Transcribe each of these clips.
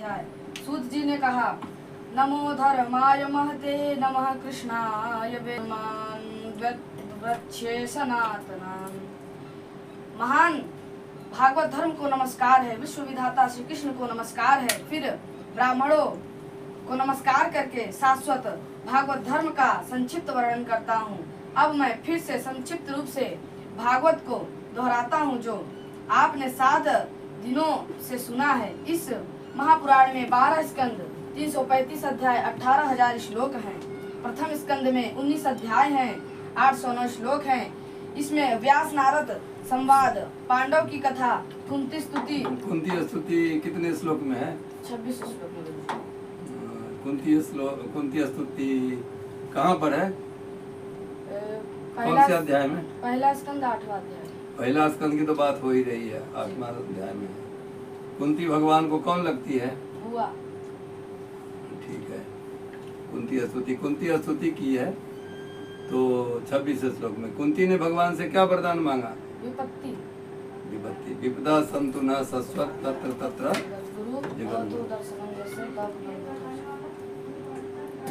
अध्याय। सूत जी ने कहा, नमो धर्माय महते नमः कृष्णाय वृक्षे सनातनाम। महान भागवत धर्म को नमस्कार है, विश्व विधाता श्री कृष्ण को नमस्कार है। फिर ब्राह्मणों को नमस्कार करके शाश्वत भागवत धर्म का संक्षिप्त वर्णन करता हूँ। अब मैं फिर से संक्षिप्त रूप से भागवत को दोहराता हूँ जो आपने 7 दिनों से सुना है। इस महापुराण में 12 स्कंद, 335 अध्याय, 18,000 श्लोक हैं। प्रथम स्कंद में 19 अध्याय हैं, 809 श्लोक हैं। इसमें व्यास नारद संवाद, पांडव की कथा, कुंती स्तुति। कुंती स्तुति कितने श्लोक में है? 26 श्लोक में। कुंती स्तुति कहाँ पर है? कौन से अध्याय में? पहला स्कंद 8वां अध्याय। पहला स्कंद की तो बात हो ही रही है, 8वां अध्याय में। कुंती भगवान को कौन लगती है? बुआ। ठीक है। कुंती स्तुति की है तो 26 श्लोक में कुंती ने भगवान से क्या वरदान मांगा? विपत्ति। विपदा संतु न सस्वत तत्र तत्र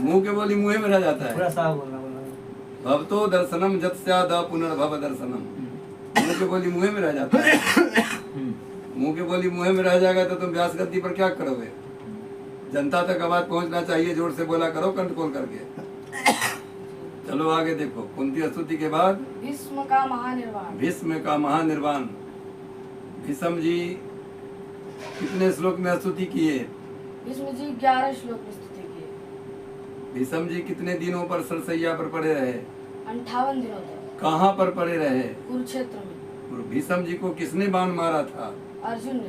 मुंह के बोली मुँह में रह जाता है। भवतो दर्शनम जत स्याद पुनर्भव दर्शनम। मुंह के बोली मुँह में रह जाता है। मुंह के बोली मुँह में रह जाएगा तो तुम व्यास गद्दी पर क्या करोगे? जनता तक आवाज पहुंचना चाहिए, जोर से बोला करो कंठ खोल करके। चलो आगे देखो। कुंती स्तुति के बाद भीष्म का महानिर्वाण। भीष्म का महानिर्वाण। भीष्म जी कितने श्लोक में स्तुति किए? भीष्म जी 11 श्लोक में स्तुति किए। भीष्म जी कितने दिनों पर सरसैया पर पड़े रहे? 58 दिनों तक। कहाँ पर पड़े रहे? कुरुक्षेत्र में। भीष्म जी को किसने बाण मारा था? अर्जुन ने।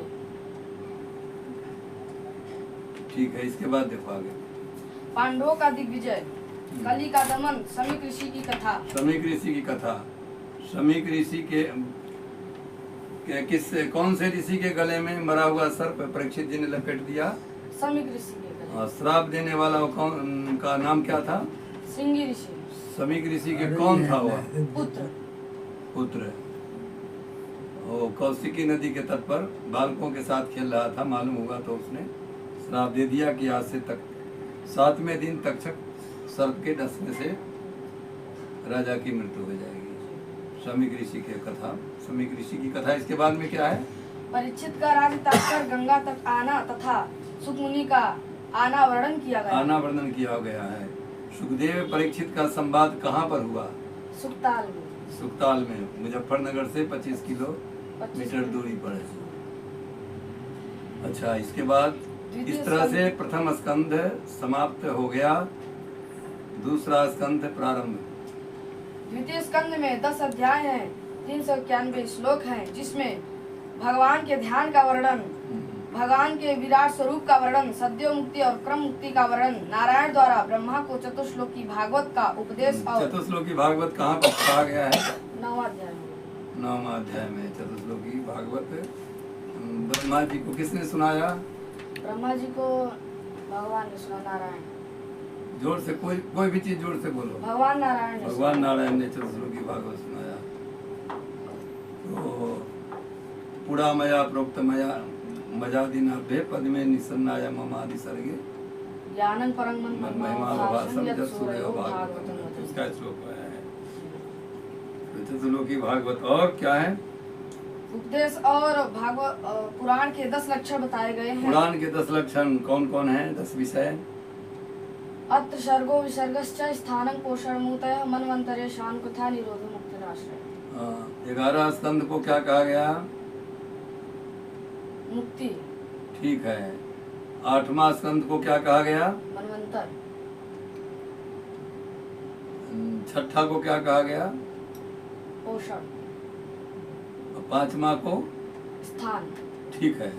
ठीक है, इसके बाद देखो आगे। पांडवों का दिग्विजय, कली का दमन, समीक ऋषि की कथा। समीक ऋषि की कथा। समीक ऋषि के कौन से ऋषि के गले में मरा हुआ सर्प परीक्षित जी ने लपेट दिया? समीक ऋषि के गले। श्राप देने वाला कौन का नाम क्या था? श्रृंगी ऋषि। समीक ऋषि के कौन था वह? पुत्र। वो कौशिकी नदी के तट पर बालकों के साथ खेल रहा था, मालूम हुआ तो उसने श्राप दे दिया कि आज से तक 7वें दिन तक्षक सर्प के डसने से राजा की मृत्यु हो जाएगी। समीक ऋषि की कथा। समीक ऋषि की कथा। इसके बाद में क्या है? परीक्षित का राज्य ताकर गंगा तक आना तथा सुखमुनि का आना वर्णन किया गया। आना वर्णन किया गया है। सुखदेव परीक्षित का संवाद कहाँ पर हुआ? सुखताल में। सुखताल में, मुजफ्फरनगर से 25 किलोमीटर दूरी पर है। अच्छा, इसके बाद इस तरह से प्रथम स्कंध समाप्त हो गया। दूसरा स्कंध प्रारंभ। द्वितीय स्कंद में 10 अध्याय हैं, 391 श्लोक हैं, जिसमें भगवान के ध्यान का वर्णन, भगवान के विराट स्वरूप का वर्णन, सद्यो मुक्ति और क्रम मुक्ति का वर्णन, नारायण द्वारा ब्रह्मा को चतुश्लोकी भागवत का उपदेश। और चतुश्लोकी भागवत कहाँ पर कहा गया है? 9वां अध्याय में। 9वां अध्याय में चतुश्लोकी भागवत ब्रह्मा जी को किसने सुनाया? ब्रह्मा जी को भगवान ने सुना। नारायण। जोर से, कोई भी चीज जोर से बोलो। भगवान नारायण ने चतुश्लोकी भागवत सुनाया। तो पुड़ा मया प्रोक्त मया मजादिनाभ्ये पद्मे निसन्नाय ममादि सर्गे ज्ञानं परं महिमा भाषण यत् सूर्यो भागवतम्। इसका श्लोक है चतुश्लोकी भागवत। और क्या है? उपदेश और भागवत पुराण के 10 लक्षण बताए गए हैं। पुराण के 10 लक्षण कौन कौन है? 10 विषय। अत्र सर्गो विसर्गश्च स्थानं पोषणमूतयः मन्वन्तरे शान्कुथा निरोधो मुक्तिराश्रय। 11 स्कंद को क्या कहा गया? मुक्ति। ठीक है। 8वां स्कंद को क्या कहा गया? मनवंतर। 6ठा को क्या कहा गया? पोषण। 5वां को स्थान। ठीक है।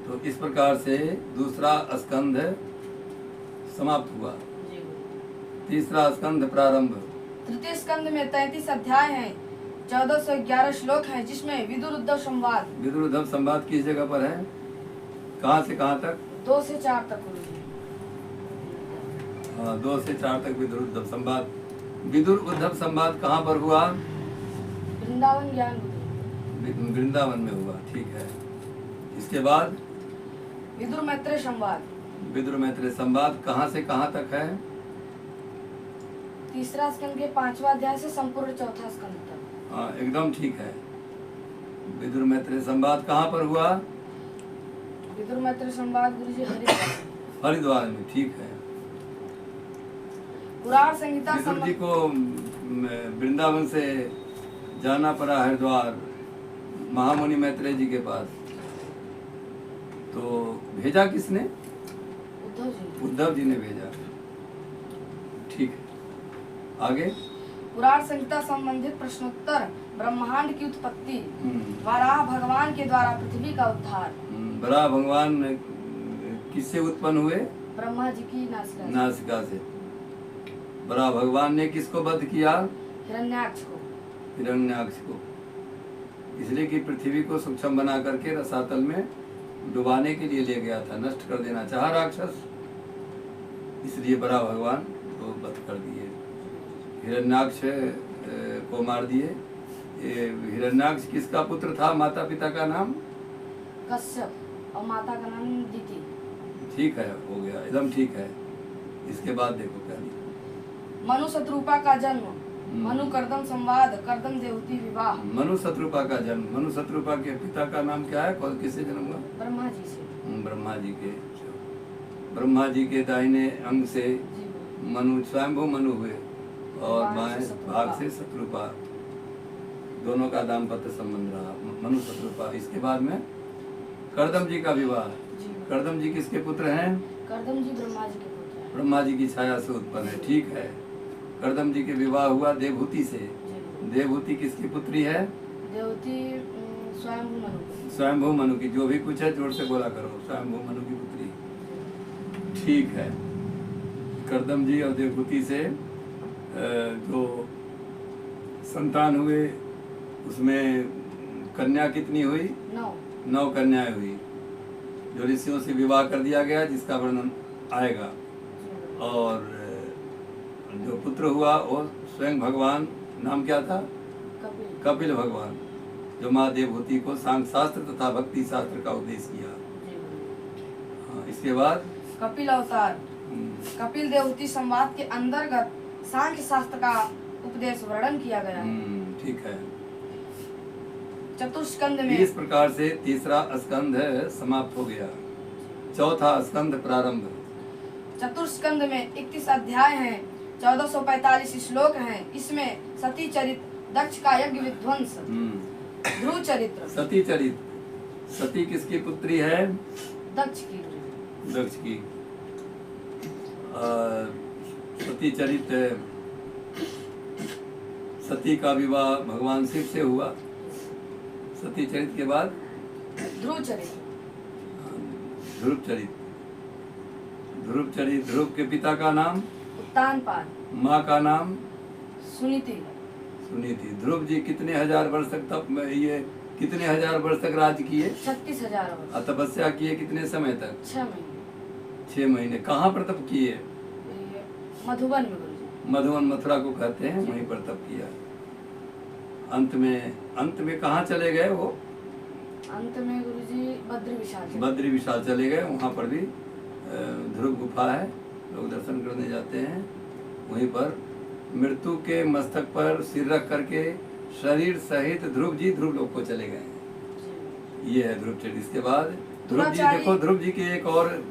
तो इस प्रकार से दूसरा स्कंध समाप्त हुआ। तीसरा स्कंध प्रारंभ। तृतीय स्कंद में 33 अध्याय हैं, 1411 श्लोक हैं, जिसमें विदुर उद्धव संवाद। विदुर उद्धव संवाद किस जगह पर है? कहाँ से कहाँ तक? 2 से 4 तक। 2 से 4 तक विदुर उद्धव संवाद। विदुर उद्धव संवाद कहाँ पर हुआ? वृंदावन ज्ञान। वृंदावन में हुआ। ठीक है। इसके बाद विदुर मैत्रेय संवाद। विदुर मैत्रेय संवाद कहाँ से कहाँ तक है? तीसरा स्कंद के 5वां अध्याय से संपूर्ण चौथा स्कंद तक। हाँ, एकदम ठीक है। विदुर मैत्रेय संवाद कहाँ पर हुआ? विदुर मैत्रेय संवाद गुरुजी हरिद्वार। हरिद्वार में, ठीक है। पुराण संहिता विदुर जी को वृंदावन से जाना पड़ा हरिद्वार महामुनि मैत्रेय जी के पास, तो भेजा किसने? उद्धव जी। उद्धव जी ने भेजा, ठीक है। आगे पुराण संहिता संबंधित प्रश्नोत्तर। ब्रह्मांड की उत्पत्ति। हम्म। वराह भगवान के द्वारा पृथ्वी का उद्धार। बड़ा भगवान किससे उत्पन्न हुए? ब्रह्मा जी की नासिका से। नासिका से। बड़ा भगवान ने किसको वध किया? हिरण्याक्ष को। हिरण्याक्ष को, इसलिए कि पृथ्वी को सूक्ष्म बना करके रसातल में डुबाने के लिए ले गया था, नष्ट कर देना चाहा राक्षस, इसलिए बड़ा भगवान को वध कर दिए, हिरण्याक्ष को मार दिए। हिरण्याक्ष किसका पुत्र था? माता पिता का नाम? कश्यप और माता का नाम दिति। ठीक है, हो गया, एकदम ठीक है। इसके बाद देखो क्या लिखा। मनु शत्रुपा का जन्म। मनु कर्दम संवाद। कर्दम देवती विवाह। मनु शत्रुपा का जन्म। मनु शत्रुपा के पिता का नाम क्या है? कौन, किससे जन्म हुआ? ब्रह्मा जी से। ब्रह्मा जी के। ब्रह्मा जी के दाहिने अंग से जी। मनु, स्वयंभू मनु हुए, और भाग बाएं से शत्रुपा। भाग से शत्रुपा, दोनों का दाम्पत्य संबंध रहा, मनु शत्रुपा। इसके बाद में कर्दम जी का विवाह। जी। कर्दम जी किसके पुत्र हैं? कर्दम जी ब्रह्मा जी के पुत्र हैं। ब्रह्मा जी की छाया से उत्पन्न है, ठीक है। कर्दम जी के विवाह हुआ देवहूति से। जी। देवहूति किसकी पुत्री है? देवती स्वयंभू मनु की। स्वयंभू मनु की। जो भी कुछ है जोर से बोला करो, स्वयंभू मनु की पुत्री, ठीक है। कर्दम जी और देवहूति से जो संतान हुए, उसमें कन्या कितनी हुई? 9। 9 कन्याएं हुई, जो ऋषियों से विवाह कर दिया गया, जिसका वर्णन आएगा। और जो पुत्र हुआ वो स्वयं भगवान, नाम क्या था? कपिल। कपिल भगवान, जो माँ देवहूति को सांख्य शास्त्र तथा भक्ति शास्त्र का उपदेश किया। हाँ, इसके बाद कपिल अवतार। कपिल देवहूति संवाद के अंतर्गत सांख्य शास्त्र का उपदेश वर्णन किया गया है। ठीक है। चतुर्स्कंद में इस प्रकार से तीसरा स्कंध समाप्त हो गया, चौथा स्कंध प्रारंभ। चतुर्स्कंद में 31 अध्याय हैं, 1445 श्लोक हैं। इसमें सती चरित्र, दक्ष का यज्ञ विध्वंस, ध्रुव चरित्र। सती चरित। सती किसकी पुत्री है? दक्ष की। दक्ष की। सती चरित, सती का विवाह भगवान शिव से हुआ। सती चरित के बाद ध्रुव चरित्र। ध्रुव चरित। ध्रुव चरित। ध्रुव के पिता का नाम? उत्तानपाद। माँ का नाम? सुनीति। सुनीति। ध्रुव जी कितने हजार वर्ष तक कितने हजार वर्ष तक राज्य किए? 36,000 वर्ष। तपस्या किए कितने समय तक? 6 महीने। 6 महीने। कहाँ पर तप किए? ये मधुबन में गुरुजी। मधुबन, मथुरा को कहते हैं, वहीं पर तप किया। अंत में कहाँ चले गए वो? अंत में गुरुजी बद्री विशाल। बद्री विशाल चले गए। वहाँ पर भी ध्रुव गुफा है, लोग दर्शन करने जाते हैं। वहीं पर मृत्यु के मस्तक पर सिर रख करके शरीर सहित ध्रुव जी ध्रुव लोक को चले गए हैं। ये है ध्रुव चरित्र। इसके बाद ध्रुव जी, देखो ध्रुव जी के एक और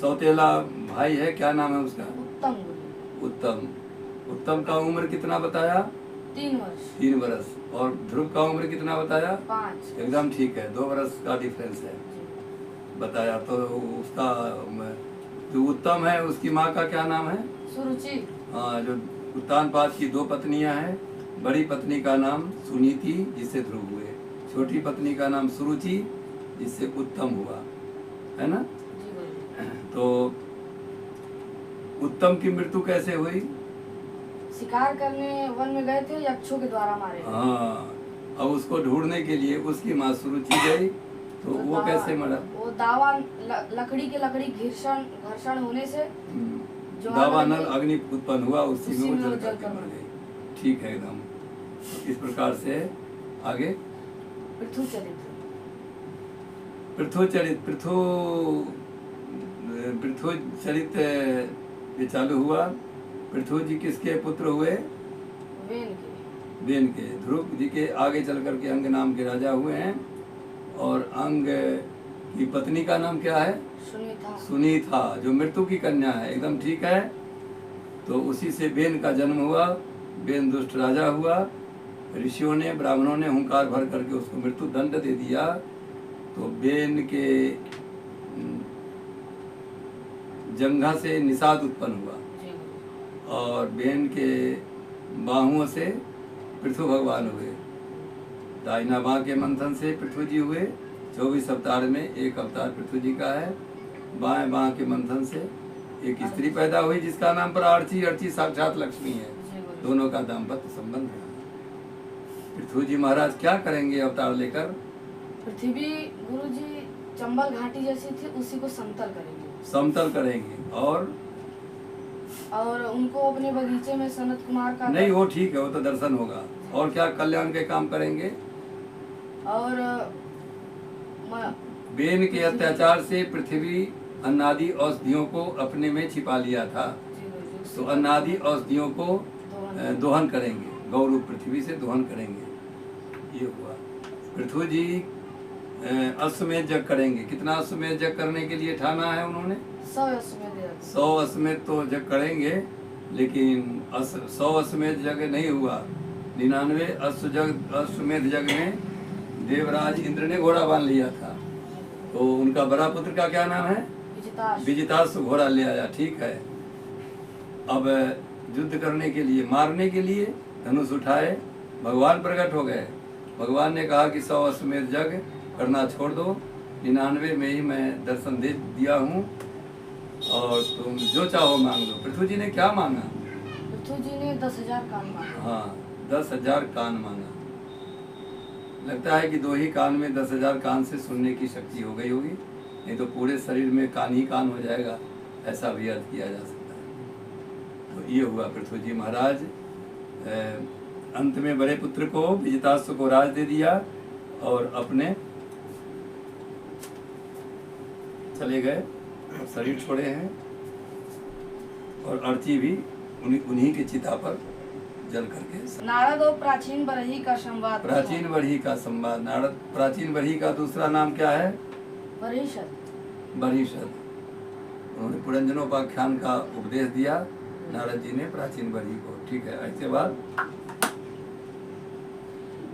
सौतेला भाई है, क्या नाम है उसका? उत्तम गुरुजी। उत्तम। उत्तम का उम्र कितना बताया? 3 वर्ष। 3 वर्ष। और ध्रुव का उम्र कितना बताया? 5। एकदम ठीक है, 2 वर्ष का डिफरेंस है बताया। तो उसका जो उत्तम है, उसकी माँ का क्या नाम है? सुरुचि। हाँ, जो उत्तानपाद की 2 पत्नियां हैं, बड़ी पत्नी का नाम सुनीति, जिससे ध्रुव हुए। छोटी पत्नी का नाम सुरुचि, जिससे उत्तम हुआ, है ना? तो उत्तम की मृत्यु कैसे हुई? शिकार करने वन में गए थे, यक्षों के द्वारा मारे। हाँ, अब उसको ढूंढने के लिए उसकी माँ सुरुचि गई, तो वो कैसे मरा? वो दावा लकड़ी घर्षण होने से दावानल अग्नि उत्पन्न हुआ, उसी में वो जल करके मर गई। ठीक है, एकदम इस प्रकार से। आगे पृथु चरित्र। पृथु चरित। पृथु पृथ्वी चरित ये चालू हुआ। पृथ्वी जी किसके पुत्र हुए? वेन के। ध्रुव जी के आगे चल करके अंग नाम के राजा हुए हैं। और अंग की पत्नी का नाम क्या है? सुनीता, जो मृत्यु की कन्या है। एकदम ठीक है। तो उसी से वेन का जन्म हुआ। वेन दुष्ट राजा हुआ। ऋषियों ने, ब्राह्मणों ने हुंकार भर करके उसको मृत्यु दंड दे दिया। तो वेन के जंघा से निषाद उत्पन्न हुआ और वेन के बाहुओं से पृथ्वी भगवान हुए। दाहिना बाह के मंथन से पृथ्वी जी हुए। 24 अवतार में एक अवतार पृथ्वी जी का है। बाएं बाह के मंथन से एक स्त्री पैदा हुई जिसका नाम पर अर्ची। अर्ची साक्षात लक्ष्मी है। दोनों का दाम्पत्य संबंध है। पृथ्वी जी महाराज क्या करेंगे अवतार लेकर? पृथ्वी गुरु जी चंबल घाटी जैसी थी उसी को समतल करेंगे। समतल करेंगे और उनको अपने बगीचे में सनत कुमार का नहीं, वो ठीक है, वो तो दर्शन होगा। और क्या कल्याण के काम करेंगे? और वेन के अत्याचार से पृथ्वी अन्नादि औषधियों को अपने में छिपा लिया था। तो अन्नादि औषधियों को दोहन करेंगे। गौरव पृथ्वी से दोहन करेंगे। ये हुआ। पृथ्वी जी अश्वमेध यज्ञ करेंगे। कितना अश्वमेध यज्ञ करने के लिए ठाना है उन्होंने? 100 अश्वमेध तो यज्ञ करेंगे, लेकिन 100 अश्वमेध यज्ञ नहीं हुआ। 99 अश्वमेध यज्ञ में देवराज इंद्र ने घोड़ा बांध लिया था। तो उनका बड़ा पुत्र का क्या नाम है? विजिताश्व घोड़ा ले आया। ठीक है। अब युद्ध करने के लिए, मारने के लिए धनुष उठाए, भगवान प्रकट हो गए। भगवान ने कहा कि 100 अश्वमेध यज्ञ करना छोड़ दो, 99 में ही मैं दर्शन दे दिया हूँ और तुम जो चाहो मांग लो। पृथ्वी जी ने क्या मांगा? पृथ्वी जी ने 10,000 कान मांगा। हाँ, 10,000 कान मांगा। लगता है कि 2 ही कान में 10,000 कान से सुनने की शक्ति हो गई होगी, नहीं तो पूरे शरीर में कान ही कान हो जाएगा, ऐसा भी अर्थ किया जा सकता है। तो ये हुआ। पृथ्वी जी महाराज अंत में बड़े पुत्र को, विजिताश्व को राज दे दिया और अपने चले गए और शरीर छोड़े हैं। और अर्ची भी उन्हीं के चिता पर जल करके। नारद और प्राचीन बरही का संवाद। प्राचीन बरही का संवाद। नारद, प्राचीन बरही का दूसरा नाम क्या है? बरहीशद। बरहीशद। उन्होंने पुरंजनोपाख्यान का उपदेश दिया नारद जी ने प्राचीन बरही को। ठीक है। इसके बाद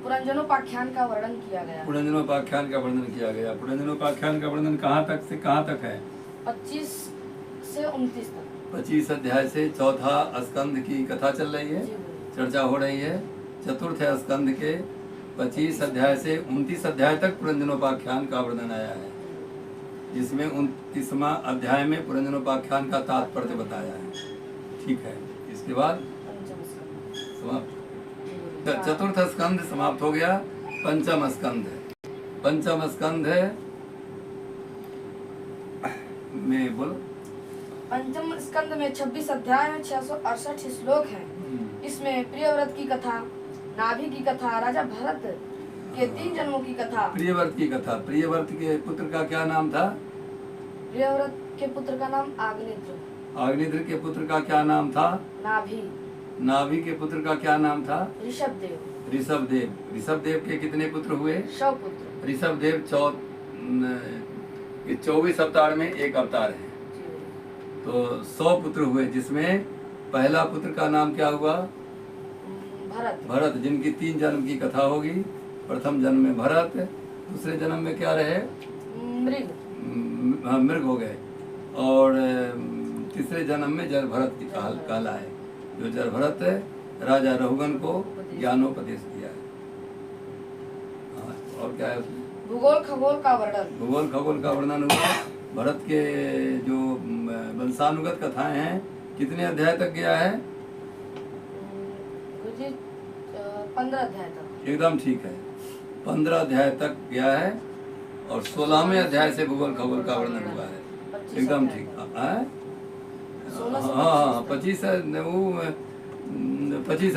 पुरंजनोपाख्यान का वर्णन किया गया। पुरंजनोपाख्यान का वर्णन किया गया। पुरंजनोपाख्यान का वर्णन कहाँ तक से कहाँ तक है? 25 से 29 तक। 25 अध्याय से चौथा स्कंद की कथा चल रही है, चर्चा हो रही है। चतुर्थ स्कंद के 25 अध्याय से 29 अध्याय तक पुरंजनोपाख्यान का वर्णन आया है, जिसमें 29वां अध्याय में पुरंजनोपाख्यान का तात्पर्य बताया है। ठीक है। इसके बाद समाप्त। चतुर्थ स्कंद समाप्त हो गया। पंचम स्कंद है। पंचम स्कंद है में बोलो। पंचम स्कंद में 26 अध्याय में 668 श्लोक हैं। इसमें प्रियव्रत की कथा, नाभि की कथा, राजा भरत के 3 जन्मों की कथा। प्रियव्रत की कथा। प्रियव्रत के पुत्र का क्या नाम था? प्रियव्रत के पुत्र का नाम आग्निद्र। आग्निद्र के पुत्र का क्या नाम था? नाभि। नाभि के पुत्र का क्या नाम था? ऋषभदेव। ऋषभदेव। ऋषभदेव के कितने पुत्र हुए? 100 पुत्र। ऋषभदेव 24 अवतार में एक अवतार है, तो 100 पुत्र हुए, जिसमें पहला पुत्र का नाम क्या हुआ? भरत। भरत, जिनकी 3 जन्म की कथा होगी। प्रथम जन्म में भरत, दूसरे जन्म में क्या रहे? मृग हो गए, और तीसरे जन्म में जल भरत की कहला है, जो जल भरत राजा रहुगन को ज्ञानोपदेश दिया है। और क्या है उसमें? भूगोल खगोल का वर्णन। भूगोल खगोल का वर्णन हुआ। भरत के जो वंशानुगत कथाएं हैं, कितने अध्याय तक गया है? 15 अध्याय तक। एकदम ठीक है, 15 अध्याय तक गया है, और 16वें अध्याय से भूगोल खगोल का वर्णन हुआ है। एकदम ठीक। हाँ, 25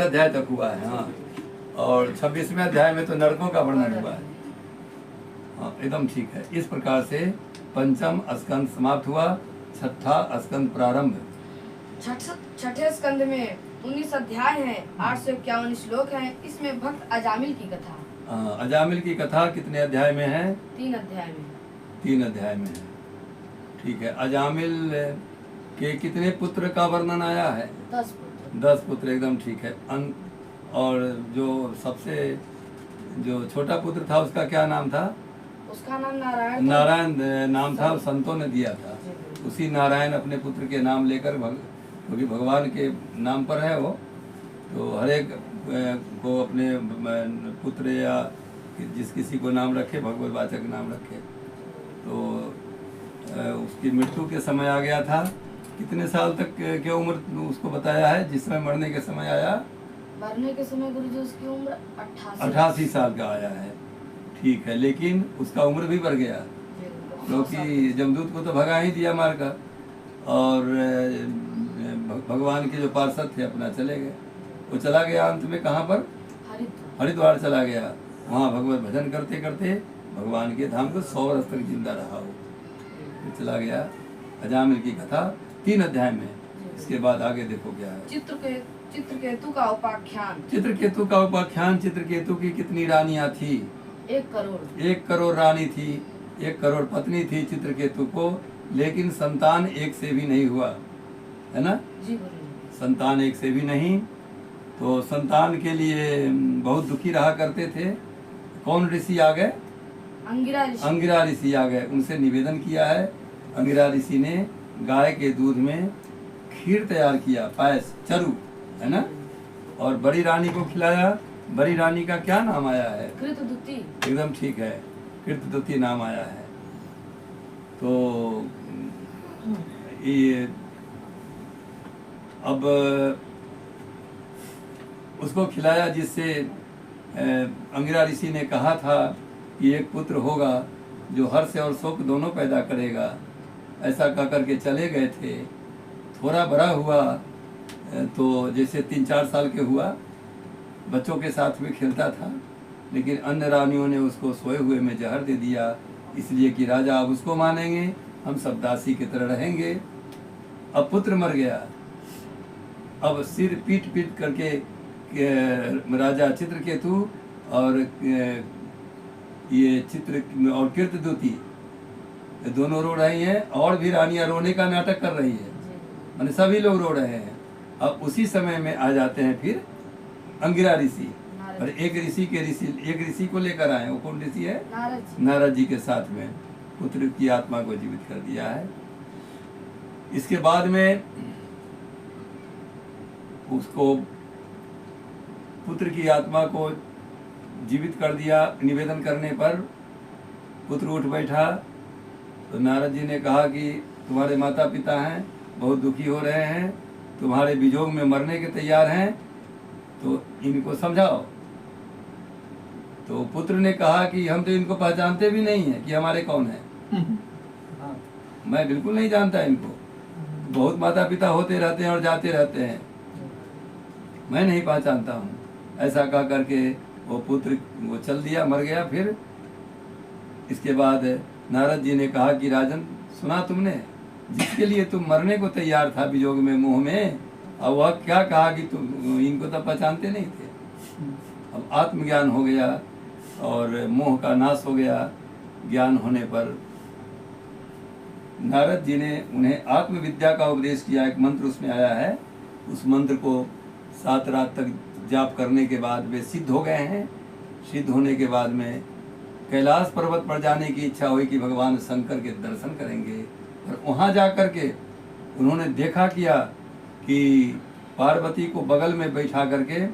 अध्याय तक हुआ है। हाँ, और 26वें अध्याय में तो नरकों का वर्णन हुआ है। हाँ, एकदम ठीक है। इस प्रकार से पंचम स्कंद समाप्त हुआ। छठा स्कंद प्रारंभ। छठे स्कंद में 19 अध्याय हैं, 851 श्लोक हैं। इसमें भक्त अजामिल की कथा। अजामिल की कथा कितने अध्याय में है? 3 अध्याय में। 3 अध्याय में है। ठीक है। अजामिल के कितने पुत्र का वर्णन आया है? 10 पुत्र। 10 पुत्र, एकदम ठीक है। और जो सबसे जो छोटा पुत्र था उसका क्या नाम था? उसका नाम नारायण था। नारायण नाम था, संतों ने दिया था। उसी नारायण अपने पुत्र के नाम लेकर क्योंकि भगवान के नाम पर है वो, तो हर एक को अपने पुत्र या जिस किसी को नाम रखे भगवतवाचक नाम रखे। तो उसकी मृत्यु के समय आ गया था। कितने साल तक की उम्र उसको बताया है जिस समय मरने के समय आया? मरने के समय गुरुजी उसकी उम्र 88 साल का आया है। ठीक है, लेकिन उसका उम्र भी बढ़ गया क्योंकि जमदूत को तो भगा ही दिया मारकर, और भगवान के जो पार्षद थे अपना चले गए। वो चला गया अंत में कहाँ पर? हरिद्वार चला गया। वहाँ भगवत भजन करते करते भगवान के धाम को 100 वर्ष तक जिंदा रहा वो, तो चला गया। अजामिल की कथा 3 अध्याय में। इसके बाद आगे देखो क्या है। चित्रकेतु का उपाख्यान। चित्रकेतु का उपाख्यान। चित्रकेतु की कितनी रानियां थी? 1 करोड़। 1 करोड़ रानी थी, 1 करोड़ पत्नी थी चित्रकेतु को, लेकिन संतान एक से भी नहीं हुआ, है ना? जी संतान एक से भी नहीं। तो संतान के लिए बहुत दुखी रहा करते थे। कौन ऋषि आ गए? अंगिरा ऋषि आ गए। उनसे निवेदन किया है। अंगिरा ऋषि ने गाय के दूध में खीर तैयार किया, पायस, चरु, है ना, और बड़ी रानी को खिलाया। बड़ी रानी का क्या नाम आया है? कृतदुति। एकदम ठीक है, कृतदुति नाम आया है। तो ये अब उसको खिलाया, जिससे अंगिरा ऋषि ने कहा था कि एक पुत्र होगा जो हर्ष और शोक दोनों पैदा करेगा। ऐसा कह करके चले गए थे। थोड़ा बड़ा हुआ तो जैसे 3-4 साल के हुआ, बच्चों के साथ में खेलता था, लेकिन अन्य रानियों ने उसको सोए हुए में जहर दे दिया, इसलिए कि राजा अब उसको मानेंगे, हम सब दासी की तरह रहेंगे। अब पुत्र मर गया। अब सिर पीट पीट करके राजा चित्रकेतु और ये चित्र और कृतदुति दोनों रो रही हैं, और भी रानियां रोने का नाटक कर रही है, माने सभी लोग रो रहे हैं। अब उसी समय में आ जाते हैं फिर अंगिरा ऋषि, और एक ऋषि को लेकर आए। वो कौन ऋषि है? नारद जी के साथ में पुत्र की आत्मा को जीवित कर दिया है। इसके बाद में उसको पुत्र की आत्मा को जीवित कर दिया। निवेदन करने पर पुत्र उठ बैठा, तो नारद जी ने कहा कि तुम्हारे माता पिता हैं, बहुत दुखी हो रहे हैं, तुम्हारे वियोग में मरने के तैयार हैं, तो इनको समझाओ। तो पुत्र ने कहा कि हम तो इनको पहचानते भी नहीं है कि हमारे कौन है। मैं बिल्कुल नहीं जानता इनको, बहुत माता पिता होते रहते हैं और जाते रहते हैं, मैं नहीं पहचानता हूँ। ऐसा कह करके वो पुत्र वो चल दिया, मर गया। फिर इसके बाद नारद जी ने कहा कि राजन, सुना तुमने, जिसके लिए तुम मरने को तैयार था वियोग में, मोह में, और वह क्या कहा कि तुम इनको तो पहचानते नहीं थे। अब आत्मज्ञान हो गया और मोह का नाश हो गया। ज्ञान होने पर नारद जी ने उन्हें आत्मविद्या का उपदेश किया। एक मंत्र उसमें आया है, उस मंत्र को 7 रात तक जाप करने के बाद वे सिद्ध हो गए हैं। सिद्ध होने के बाद में कैलाश पर्वत पर जाने की इच्छा हुई कि भगवान शंकर के दर्शन करेंगे, और वहाँ जा कर के उन्होंने देखा किया कि पार्वती को बगल में बैठा करके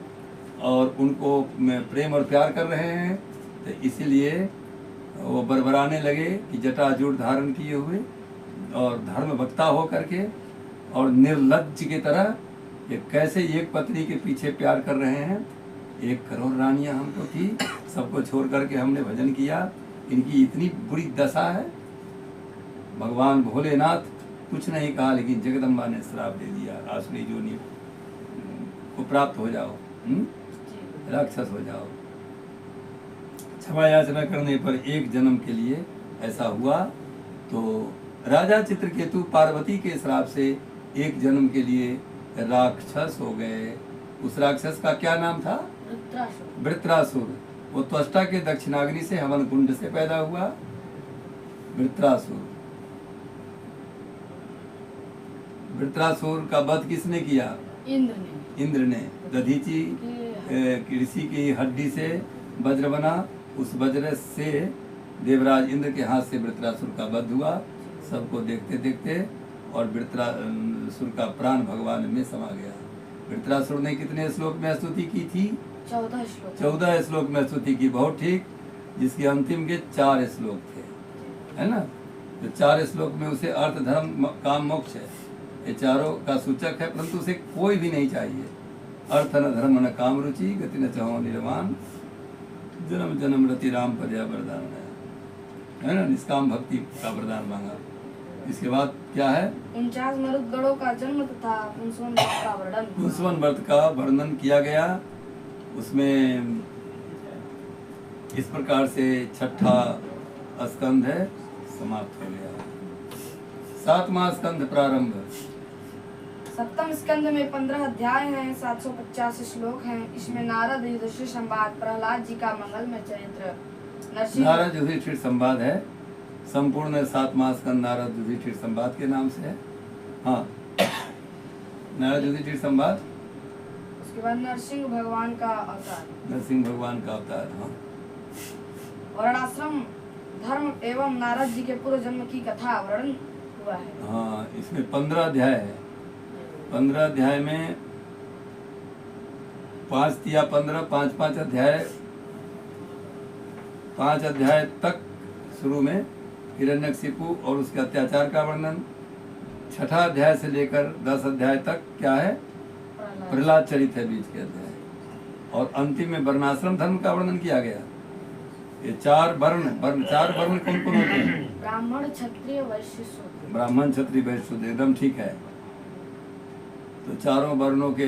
और उनको प्रेम और प्यार कर रहे हैं। तो इसीलिए वो बरबराने लगे कि जटाजूट धारण किए हुए और धर्म वक्ता हो करके और निर्लज्ज की तरह ये कैसे एक पत्नी के पीछे प्यार कर रहे हैं। 1 करोड़ रानियां हमको थी, सबको छोड़ करके हमने भजन किया, इनकी इतनी बुरी दशा है। भगवान भोलेनाथ कुछ नहीं कहा, लेकिन जगदम्बा ने श्राप दे दिया, आसुरी योनि को प्राप्त हो जाओ, राक्षस हो जाओ। क्षमा याचना करने पर 1 जन्म के लिए ऐसा हुआ। तो राजा चित्रकेतु पार्वती के श्राप से एक जन्म के लिए राक्षस हो गए। उस राक्षस का क्या नाम था? वृत्रासुर। वृत्रासुर। वो त्वष्टा के दक्षिणाग्नि से हवन कुंड से पैदा हुआ वृत्रासुर। वृत्रासुर का वध किसने किया? इंद्र ने। इंद्र ने। दधीची ऋषि की हड्डी से वज्र बना, उस वज्र से देवराज इंद्र के हाथ से वृत्रासुर का वध हुआ। सबको देखते देखते और वृत्रासुर का प्राण भगवान में समा गया। वृत्रासुर ने कितने श्लोक में स्तुति की थी? 14 श्लोक। 14 श्लोक में स्तुति की, बहुत ठीक। जिसके अंतिम के 4 श्लोक थे, है ना। तो 4 श्लोक में उसे अर्थ धर्म काम मोक्ष है, ये चारों का सूचक है, परंतु उसे कोई भी नहीं चाहिए। अर्थ न धर्म न काम रुचि, गति न चाहो निर्वाण, जन्म जन्म रति राम पदया वरदान है ना। निष्काम भक्ति का वरदान मांगा। इसके बाद क्या है? 49 मरुदगणों का जन्म तथा पुंसवन व्रत का वर्णन। पुंसवन व्रत का वर्णन किया गया। उसमें इस प्रकार से 6ठा स्कंध है, समाप्त हो गया। 7वां स्कंध प्रारंभ। 7वें स्कंद में 15 अध्याय हैं, 750 श्लोक हैं। इसमें नारद युधिष्ठिर संवाद, प्रहलाद जी का मंगलमय चरित्र, नरसिंह। नारद युधिष्ठिर संवाद है। संपूर्ण 7वां स्कंद नारद युधिष्ठिर संवाद के नाम से है। हाँ, नारद युधिष्ठिर संवाद। उसके बाद नरसिंह भगवान का अवतार, नरसिंह भगवान का अवतार। हाँ, वर्णाश्रम धर्म एवं नारद जी के पूर्व जन्म की कथा वर्णन हुआ है। हाँ, इसमें 15 अध्याय है। 15 अध्याय में 5 या 15, 5 अध्याय, 5 अध्याय तक शुरू में हिरण्यकशिपु और उसके अत्याचार का वर्णन। 6ठा अध्याय से लेकर 10 अध्याय तक क्या है? प्रहलाद चरित है बीच के अध्याय। और अंतिम में वर्णाश्रम धर्म का वर्णन किया गया। ये 4 वर्ण 4 वर्ण कौन कौन होते हैं? ब्राह्मण, क्षत्रिय, वैश्य, शूद्र। ब्राह्मण, क्षत्रिय, वैश्य, शूद्र, एकदम ठीक है। तो चारों वर्णों के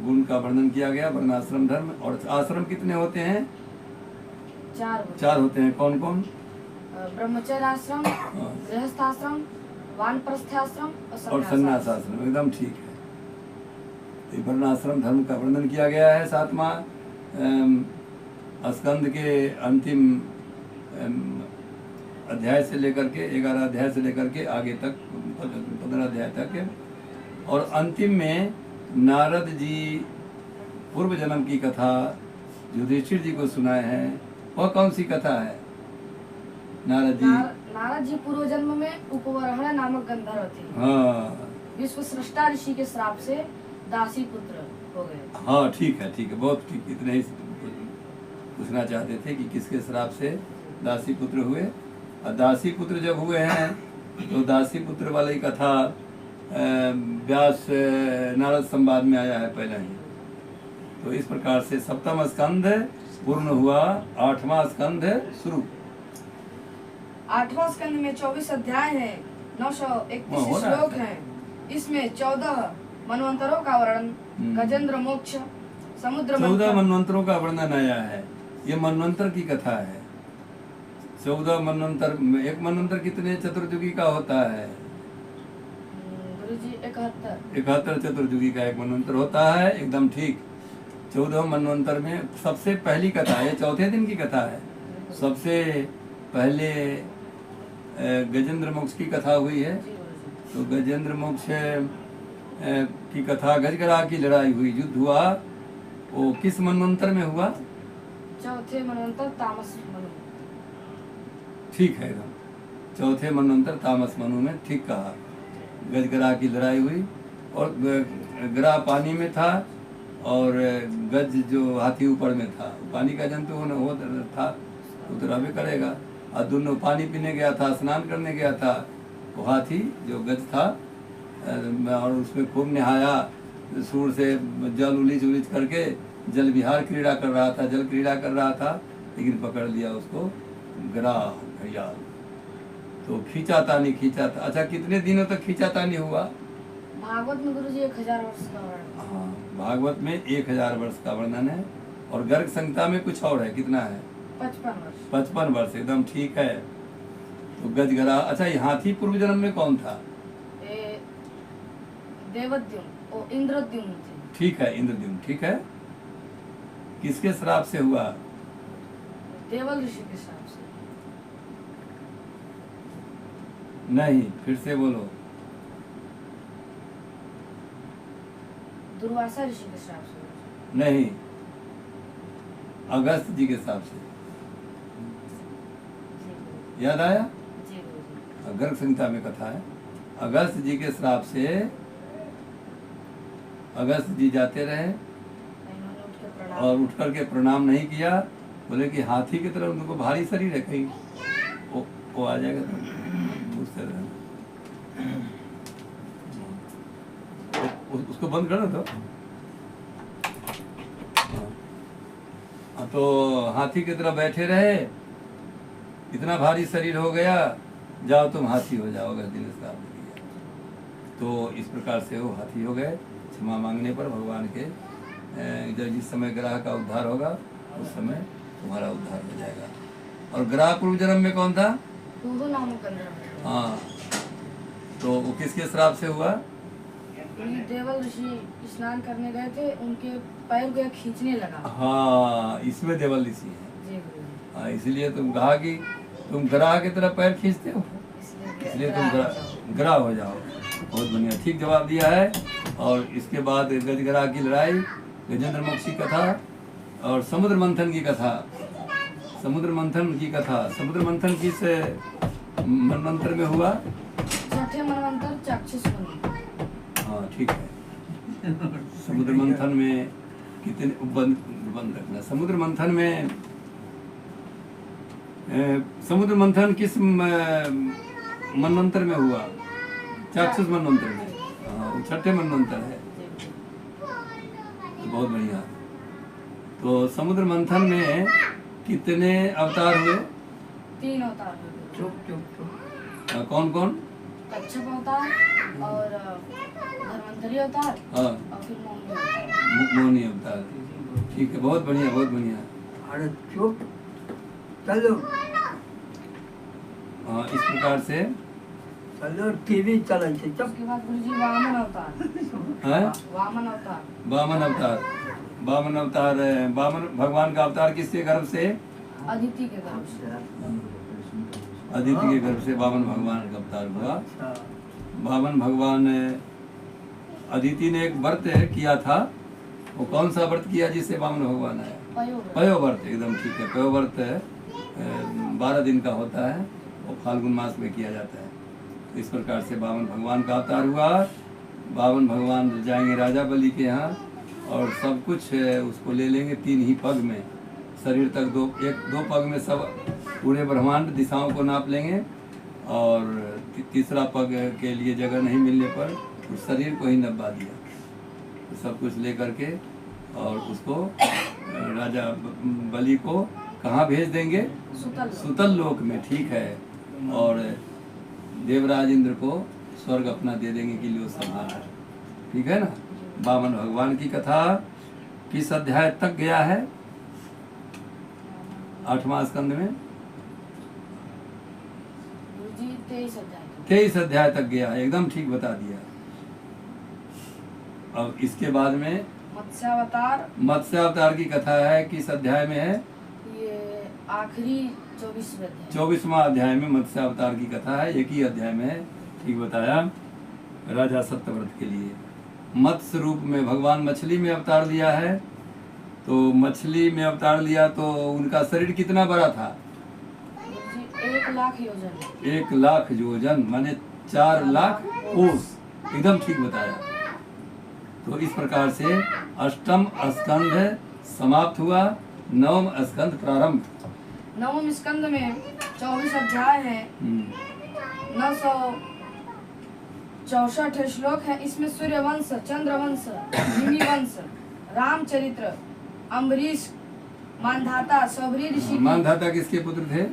गुण का वर्णन किया गया, वर्णाश्रम धर्म। और आश्रम कितने होते हैं? 4 होते हैं। कौन कौन? ब्रह्मचर्य आश्रम, गृहस्थाश्रम, वानप्रस्थाश्रम और संन्यास आश्रम, एकदम ठीक है। तो वर्णाश्रम धर्म का वर्णन किया गया है 7वां स्कंद के अंतिम अध्याय से लेकर के 11 अध्याय से लेकर के आगे तक 15 अध्याय तक है। और अंतिम में नारद जी पूर्व जन्म की कथा युधिष्ठिर जी को सुनाए हैं। वह कौन सी कथा है? नारद जी पूर्व जन्म में उपवरहण नामक गंधर्व थे। हाँ, विश्व सृष्टा ऋषि के श्राप से दासी पुत्र हो गए। हाँ, ठीक है, ठीक है, बहुत ठीक। इतने ही पूछना चाहते थे कि किसके श्राप से दासी पुत्र हुए। और दासी पुत्र जब हुए हैं तो दासी पुत्र वाली कथा व्यास नारद संवाद में आया है पहले ही। तो इस प्रकार से 7वां स्कंद पूर्ण हुआ। 8वां स्कंद शुरू। 8वां स्कंद में 24 अध्याय है, 931 श्लोक हैं। इसमें 14 मनवंतरों का वर्णन, गजेंद्र मोक्ष, समुद्र 14 मनवंतरों का वर्णन आया है। ये मनवंतर की कथा है। 14 मनवंतर। एक मनवंतर कितने चतुर्युगी का होता है? गुरुजी 71। 71 चतुर्युगी का एक मनवंतर होता है, एकदम ठीक। 14 मनवंतर में सबसे पहली कथा है, 4थे दिन की कथा है। सबसे पहले गजेंद्र मोक्ष की कथा हुई है। तो गजेंद्र मोक्ष की कथा, गजगरा की लड़ाई हुई, युद्ध हुआ। वो किस मनवंतर में हुआ? 4थे मनवंतर तामस मनु। ठीक है, एकदम 4थे मनवंतर तामस मनु में, ठीक कहा। गजगरा की लड़ाई हुई और गरा पानी में था और गज जो हाथी ऊपर में था। पानी का जंतु वो था, वो तो रहबे करेगा। और दोनों पानी पीने गया था, स्नान करने गया था। वो हाथी जो गज था और उसमें खूब नहाया, सूर से जल उलीच उलीच करके जल विहार क्रीड़ा कर रहा था, जल क्रीड़ा कर रहा था। लेकिन पकड़ लिया उसको गरा घड़ियाल। तो खींचातानी खींचाता। अच्छा, कितने दिनों तक खींचातानी हुआ? भागवत में गुरुजी 1000 वर्ष का वर्णन। हाँ, भागवत में 1000 वर्ष का वर्णन है। और गर्ग संहिता में कुछ और है, कितना है? 55 वर्ष। 55 वर्ष, एकदम ठीक है। तो गजगरा। अच्छा, ये हाथी पूर्व जन्म में कौन था? देवद्युम्न और इंद्रद्युम्न थे। ठीक है, इंद्रद्युम्न। ठीक है, किसके श्राप से हुआ? देवल ऋषि के श्राप से। नहीं, फिर से बोलो। दुर्वासा ऋषि के श्राप से। नहीं, अगस्त जी के श्राप से। याद आया? जी गुरुजी। गर्ग संहिता में कथा है। अगस्त जी के श्राप से अगस्त जी जाते रहे इन्होंने उठ के प्रणाम और उठ करके प्रणाम नहीं किया। बोले कि हाथी की तरह उनको भारी शरीर है, कहीं वो आ जाएगा तो उससे उसको बंद कर दो। तो हाथी की तरह बैठे रहे, इतना भारी शरीर हो गया, जाओ तुम हाथी हो जाओगे, दिन श्राप दिया। तो इस प्रकार से वो हाथी हो गए। क्षमा मांगने पर भगवान के जब जिस समय ग्रह का उद्धार होगा उस समय तुम्हारा उद्धार हो जाएगा। और ग्रह पूर्व जन्म में कौन था? कुंभो नामक गंधर्व। हाँ, तो वो किसके श्राप से हुआ? ये देवल ऋषि स्नान करने गए थे, उनके पैर को खींचने लगा। हाँ, इसमें देवल ऋषि है। जी गुरुजी। हाँ, इसलिए तुम कहा कि तुम ग्रह की तरह पैर खींचते हो, इसलिए तुम ग्रह हो जाओ। बहुत बढ़िया, ठीक जवाब दिया है। और इसके बाद गजगरा की लड़ाई, गजेंद्र मोक्ष की कथा और समुद्र मंथन की कथा। समुद्र मंथन की कथा, समुद्र मंथन किस मनवंतर में हुआ? छठे मनवंतर चाक्षुष मुनि। हाँ, ठीक है। समुद्र मंथन में कितने बंद रखना। समुद्र मंथन में समुद्र मंथन किस मनवंतर में हुआ? चाक्षुष मनवंतर में। हाँ, वो छठे मनवंतर है। तो बहुत बढ़िया। तो समुद्र मंथन में कितने अवतार हुए? 3 अवतार हुए। चुप चुप चुप। कौन कौन? कच्छप अवतार और धन्वंतरी अवतार हाँ, और फिर मोहिनी अवतार। मोहिनी अवतार। ठीक है, बहुत बढ़िया, बहुत बढ़िया। अरे चुप, चलो हाँ, इस प्रकार से चलो, टीवी चले छे। चुप। उसके बाद गुरुजी वामन अवतार। है वामन अवतार। वामन अवतार। वामन अवतार, वामन भगवान का अवतार किसके गर्भ से? अदिति के गर्भ से। अदिति के गर्भ से वामन भगवान का अवतार हुआ। अच्छा। वामन भगवान, अदिति ने एक व्रत किया था। वो कौन सा व्रत किया जिससे वामन भगवान आया? पयोव्रत। पयो व्रत, एकदम ठीक है। पयो व्रत 12 दिन का होता है, वो फाल्गुन मास में किया जाता है। तो इस प्रकार से वामन भगवान का अवतार हुआ। वामन भगवान जाएंगे राजा बलि के यहाँ और सब कुछ उसको ले लेंगे 3 ही पग में, शरीर तक 2 पग में सब पूरे ब्रह्मांड दिशाओं को नाप लेंगे। और तीसरा पग के लिए जगह नहीं मिलने पर उस शरीर को ही नपवा दिया। तो सब कुछ ले करके और उसको राजा बलि को कहाँ भेज देंगे? सुतल लोक में। ठीक है। और देवराज इंद्र को स्वर्ग अपना दे देंगे कि लो संभालना। ठीक है ना। वामन भगवान की कथा किस अध्याय तक गया है? 8वां स्कंद में गुरुजी 23 अध्याय। 23 अध्याय तक गया है, एकदम ठीक बता दिया। अब इसके बाद में मत्स्यावतार। मत्स्यावतार की कथा है, किस अध्याय में है? ये आखिरी 24वें अध्याय। 24वां अध्याय में मत्स्यावतार की कथा है, एक ही अध्याय में है। ठीक बताया। राजा सत्यव्रत के लिए मत्स्य रूप में भगवान मछली में अवतार लिया है। तो मछली में अवतार लिया तो उनका शरीर कितना बड़ा था? गुरुजी 1 लाख योजन। 1 लाख योजन माने 4 लाख कोस। एकदम ठीक बताया। तो इस प्रकार से 8वां स्कंध समाप्त हुआ, 9वां स्कंध प्रारंभ। 9वें स्कंद में 24 अध्याय है, 964 श्लोक है। इसमें सूर्यवंश, चंद्रवंश, भीमी वंश, रामचरित्र, अम्बरीश, मानधाता, सौभरी ऋषि की। मानधाता किसके पुत्र थे?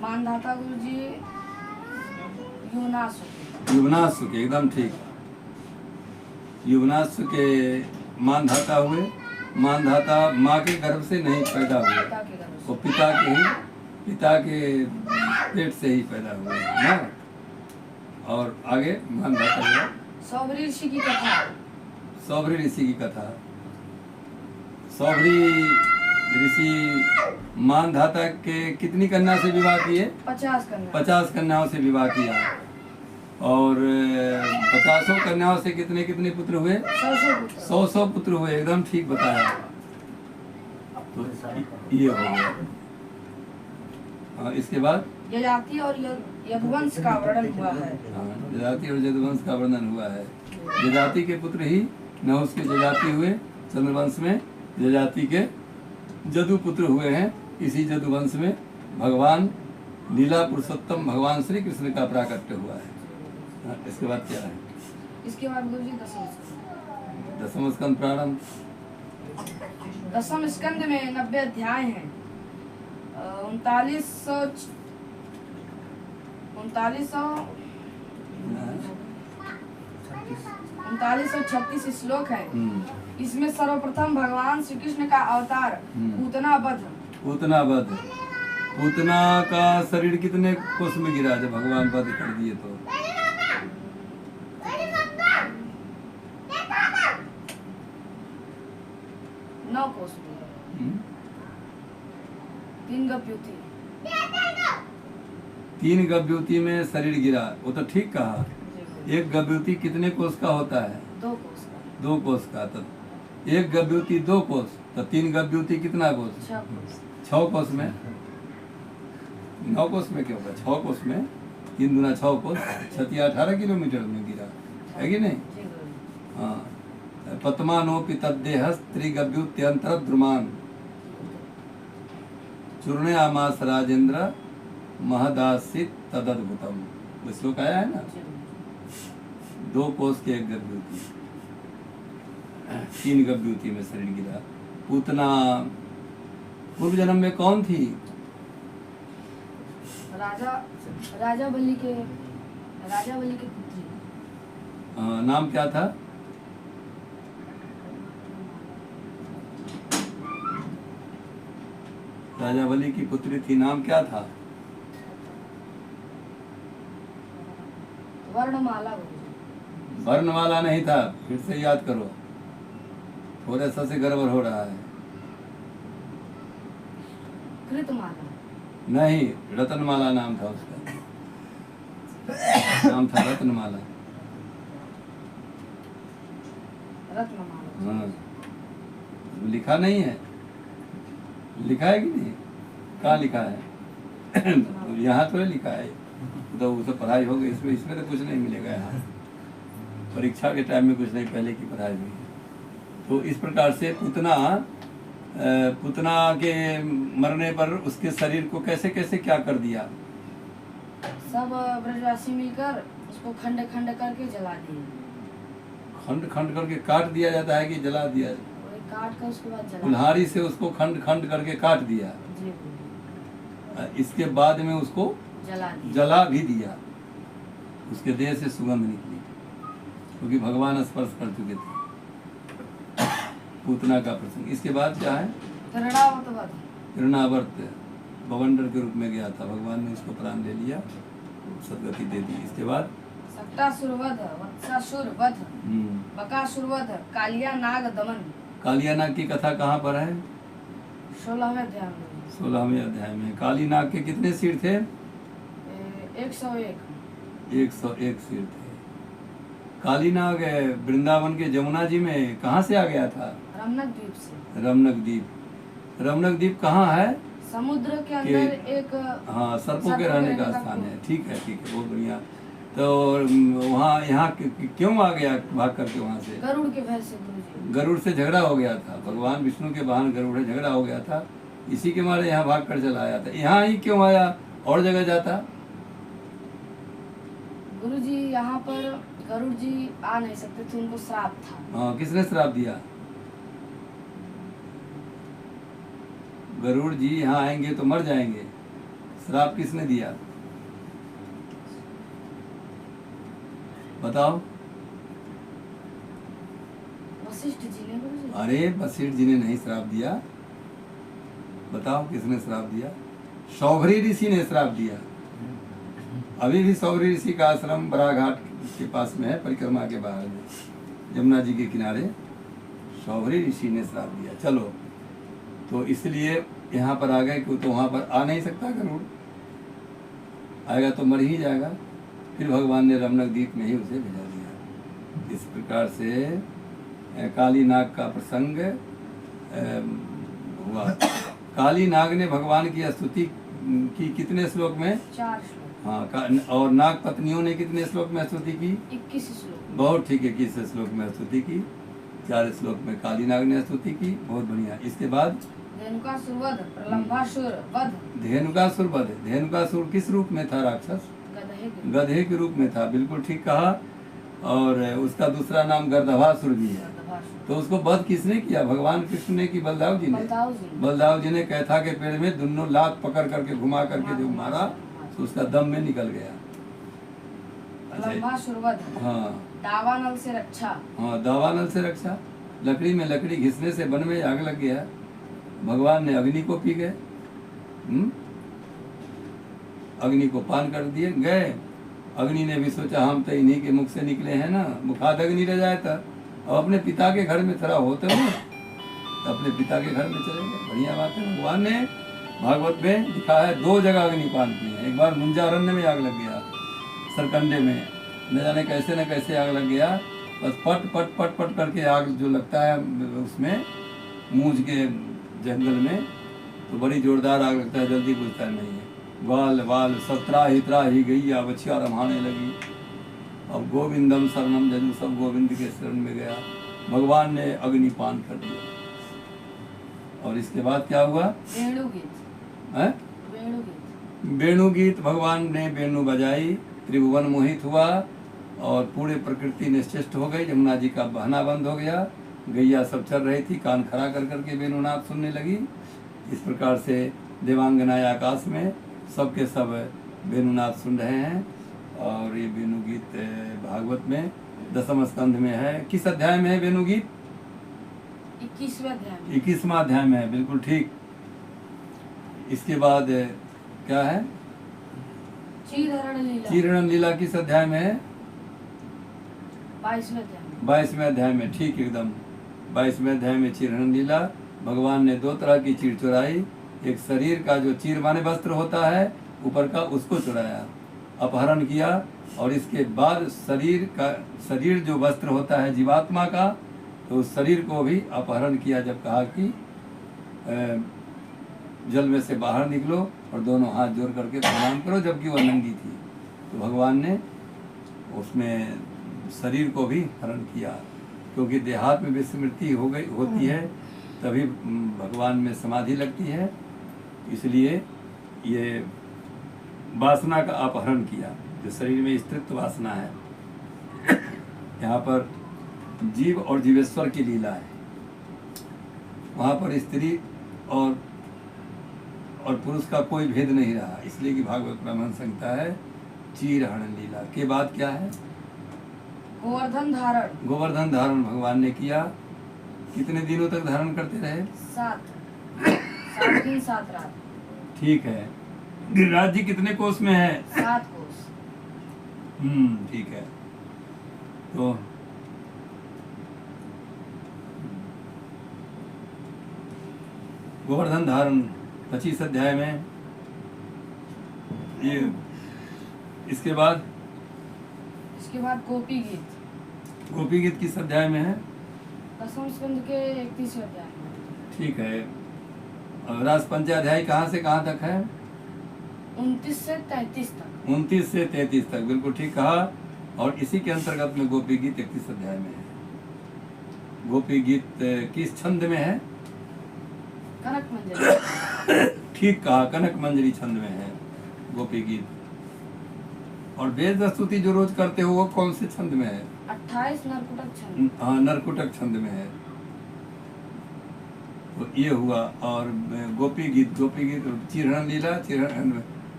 मानधाता गुरुजी युवनासु। युवनासु के, एकदम ठीक। युवनासु के मानधाता हुए। मानधाता माँ के गर्भ से नहीं पैदा हुए, पिता के गर्भ वो से। पिता के ही पिता के पेट से ही पैदा हुए ना। और आगे मानधाता हुआ सौभरी ऋषि की कथा। सौभरी ऋषि की कथा। सौभरी ऋषि मानधाता के कितनी कन्या से विवाह किए? 50 कन्या। 50 कन्याओं से विवाह किया। और 50 कन्याओं से कितने कितने पुत्र हुए? 100 पुत्र हुए। एकदम ठीक बताया। तो ये हो गया। इसके बाद यजाति और यदुवंश का वर्णन हुआ है। यजाति और यदुवंश का वर्णन हुआ है। यजाति के पुत्र ही नहुष के यजाति हुए। चंद्रवंश में यजाति के जदु पुत्र हुए हैं। इसी जदुवंश में भगवान लीला पुरुषोत्तम भगवान श्री कृष्ण का प्राकट्य हुआ है। इसके बाद क्या है? इसके बाद गुरुजी दसम स्कंद। दसम स्कंद प्रारंभ। दसम स्कंद में 90 अध्याय हैं। 3936 श्लोक है। इसमें सर्वप्रथम भगवान श्री कृष्ण का अवतार पूतना वध। पूतना वध। पूतना का शरीर कितने कोष में गिरा जब भगवान वध कर दिए तो? 9 कोष में। 3 गभ्युति। 3 गभ्युति में शरीर गिरा। वो तो ठीक कहा। एक गभ्युति कितने कोष का होता है? 2 कोष का। 2 कोष का। तो एक गभ्युति 2 कोष, तो 3 गभ्युति कितना कोष? 6 कोष। 6 कोष में 9 कोष में क्या होगा? 6 कोष में 3 दूना 6 कोष, 18 किलोमीटर में गिरा है कि नहीं? हाँ। पद्मानोपि तद्देहस् त्रिगभ्युत्यंतर द्रुमान चूर्णयामास राजेंद्र महदासित तदद्भुतम। वो श्लोक आया है ना? 2 कोष के एक गभ्युति, 3 गभ्युति में शरीर गिरा। पूतना पूर्व जन्म में कौन थी? राजा बलि के पुत्री। नाम क्या था? राजा बलि की पुत्री थी, नाम क्या था? वर्णमाला। वर्णमाला नहीं था, फिर से याद करो, थोड़ा सा से गड़बड़ हो रहा है। कृतमाला। नहीं, रतनमाला नाम था उसका। नाम था रत्नमाला। रत्नमाला। हाँ, लिखा नहीं है? लिखा है कि नहीं? कहाँ लिखा है? यहाँ तो लिखा है, तो उसे पढ़ाई हो गई। इसमें तो कुछ नहीं मिलेगा यहाँ। परीक्षा के टाइम में कुछ नहीं, पहले की पढ़ाई हुई। तो इस प्रकार से पुतना के मरने पर उसके शरीर को कैसे कैसे क्या कर दिया? सब ब्रजवासी मिलकर उसको खंड खंड करके जला दिए। खंड खंड करके काट दिया जाता है कि जला दिया? काट कर उसके बाद जला। कुल्हाड़ी से उसको खंड खंड करके काट दिया। जी। इसके बाद में उसको जला भी दिया। उसके देह से सुगंध निकली, क्योंकि भगवान स्पर्श कर चुके थे। पूतना का प्रसंग। इसके बाद क्या है? हिरणावर्त बवंडर के रूप में गया था, भगवान ने उसको प्राण ले लिया, सदगति दे दी। इसके बाद सक्टासुरवध, वत्सासुरवध, बकासुरवध, कालिया नाग दमन। कालिया नाग की कथा कहाँ पर है? 16वें अध्याय में। 16वें अध्याय में। काली नाग के कितने सिर थे? 101। 101 सिर थे। काली नाग वृंदावन के जमुना जी में कहाँ से आ गया था? रमनक द्वीप से। रमनक द्वीप। रमनक द्वीप कहाँ है? समुद्र के अंदर एक। हाँ, सर्पों के रहने का स्थान है। ठीक है, ठीक है, बहुत बढ़िया। तो वहाँ यहाँ क्यों आ गया भाग करके वहाँ से? गरुड़ के भय से गुरुजी। गरुड़ से झगड़ा हो गया था। भगवान विष्णु के वाहन गरुड़ से झगड़ा हो गया था, इसी के मारे यहाँ भाग कर चला आया था। यहाँ ही क्यों आया? और जगह जाता? गुरुजी यहाँ पर गरुड़ जी आ नहीं सकते थे, उनको श्राप था। हाँ, किसने श्राप दिया? गरुड़ जी यहाँ आएंगे तो मर जाएंगे, श्राप किसने दिया? बताओ। वशिष्ठ जी ने। गुरुजी। अरे वशिष्ठ जी ने नहीं श्राप दिया, बताओ किसने श्राप दिया? सौभरी ऋषि ने श्राप दिया। अभी भी सौभरी ऋषि का आश्रम बराघाट के पास में है, परिक्रमा के बाहर में, यमुना जी के किनारे सौभरी ऋषि ने श्राप दिया। चलो, तो इसलिए यहाँ पर आ गए कि तो वहाँ पर आ नहीं सकता गरुड़, आएगा तो मर ही जाएगा। फिर भगवान ने रमणक द्वीप में ही उसे भेजा दिया। इस प्रकार से काली नाग का प्रसंग हुआ। काली नाग ने भगवान की स्तुति की कितने श्लोक में? 4 श्लोक। हाँ, और नाग पत्नियों ने कितने श्लोक में स्तुति की? 21 श्लोक। बहुत ठीक है, 21 श्लोक में स्तुति की। 4 श्लोक में काली नाग ने स्तुति की, बहुत बढ़िया। इसके बाद धेनुकासुर वध, प्रलंबासुर वध। धेनुकासुर वध। धेनुकासुर किस रूप में था? राक्षस, गधे के रूप में था, बिल्कुल ठीक कहा। और उसका दूसरा नाम गर्दभासुर भी है। तो उसको वध किसने किया? भगवान कृष्ण ने की बलदाव जी ने? बलदाव जी ने कैथा के पेड़ में दोनों लात पकड़ करके घुमा करके जो मारा तो उसका दम में निकल गया। प्रलंबासुर वध। हाँ, दावानल से रक्षा। हाँ, दावानल से रक्षा। लकड़ी में लकड़ी घिसने से वन में आग लग गया, भगवान ने अग्नि को पी गए, अग्नि को पान कर दिए गए। अग्नि ने भी सोचा हम तो इन्हीं के मुख से निकले हैं ना, मुखाद अग्नि रह जाए था। और अपने पिता के घर में थोड़ा होते हो तो अपने पिता के घर में चले गए, बढ़िया बात है। भगवान ने भागवत में लिखा है 2 जगह अग्निपान किए। एक बार मुंजारण्य में आग लग गया, सरकंडे में, न जाने कैसे न कैसे आग लग गया। बस पट पट पट पट करके आग जो लगता है उसमें मूंज के जंगल में, तो बड़ी जोरदार आग लगता है, जल्दी बुझता नहीं है। वाल वाल सब त्राही गैया बछिया रमाने लगी। अब गोविंदम शरणम जजू, सब गोविंद के शरण में गया। भगवान ने अग्निपान कर दिया। और इसके बाद क्या हुआ? वेणु गीत। भगवान ने वेणु बजाई, त्रिभुवन मोहित हुआ और पूरे प्रकृति निश्चेष्ट हो गई। यमुना जी का बहना बंद हो गया, गैया सब चल रही थी, कान खड़ा कर करके वेणुनाद सुनने लगी। इस प्रकार से देवांगनाएं आकाश में सबके सब वेणुनाद सुन रहे हैं। और ये वेणु गीत भागवत में 10वें स्कंध में है। किस अध्याय में है वेणु गीत? 21वां अध्याय में है, बिल्कुल ठीक। इसके बाद क्या है? चीरहरण लीला किस अध्याय में है? 22वें अध्याय में, ठीक एकदम। 22वें अध्याय में चीरहरण लीला। भगवान ने 2 तरह की चीर चुराई। एक शरीर का जो चीर माने वस्त्र होता है ऊपर का, उसको चुराया, अपहरण किया। और इसके बाद शरीर जो वस्त्र होता है जीवात्मा का, तो उस शरीर को भी अपहरण किया। जब कहा कि जल में से बाहर निकलो और दोनों हाथ जोड़ करके प्रणाम करो, जबकि वह नंगी थी, तो भगवान ने उसमें शरीर को भी हरण किया। क्योंकि देहात में विस्मृति होती है, तभी भगवान में समाधि लगती है। इसलिए ये वासना का अपहरण किया, जो शरीर में स्थित वासना है। यहाँ पर जीव और जीवेश्वर की लीला है। वहाँ पर स्त्री और पुरुष का कोई भेद नहीं रहा, इसलिए कि भागवत ब्राह्मण संहिता है चीरहरण लीला। के बाद क्या है? गोवर्धन धारण। गोवर्धन धारण भगवान ने किया। कितने दिनों तक धारण करते रहे? 7 दिन 7 रात। ठीक है। गिरिराज जी कितने कोस में है? 7 कोस। ठीक है। तो गोवर्धन धारण 25 अध्याय में ये। इसके बाद गोपी गीत। गोपी गीत किस अध्याय में है? 10वें स्कंद के 31वें अध्याय में। ठीक है। और रास पंचाध्याय कहाँ से कहाँ तक है? 29 से 33 तक। 29 से 33 तक, बिल्कुल ठीक कहा। और इसी के अंतर्गत में गोपी गीत 31 अध्याय में है। गोपी गीत किस छंद में है? कनक मंजरी। ठीक कहा, कनक मंजरी छंद में है गोपी गीत। और वेद स्तुति जो रोज करते हो वो कौन से छंद में है? 28 नरकुटक छंद। हाँ, नरकुटक छंद में है। तो ये हुआ। और गोपी गीत चीरहरण लीला,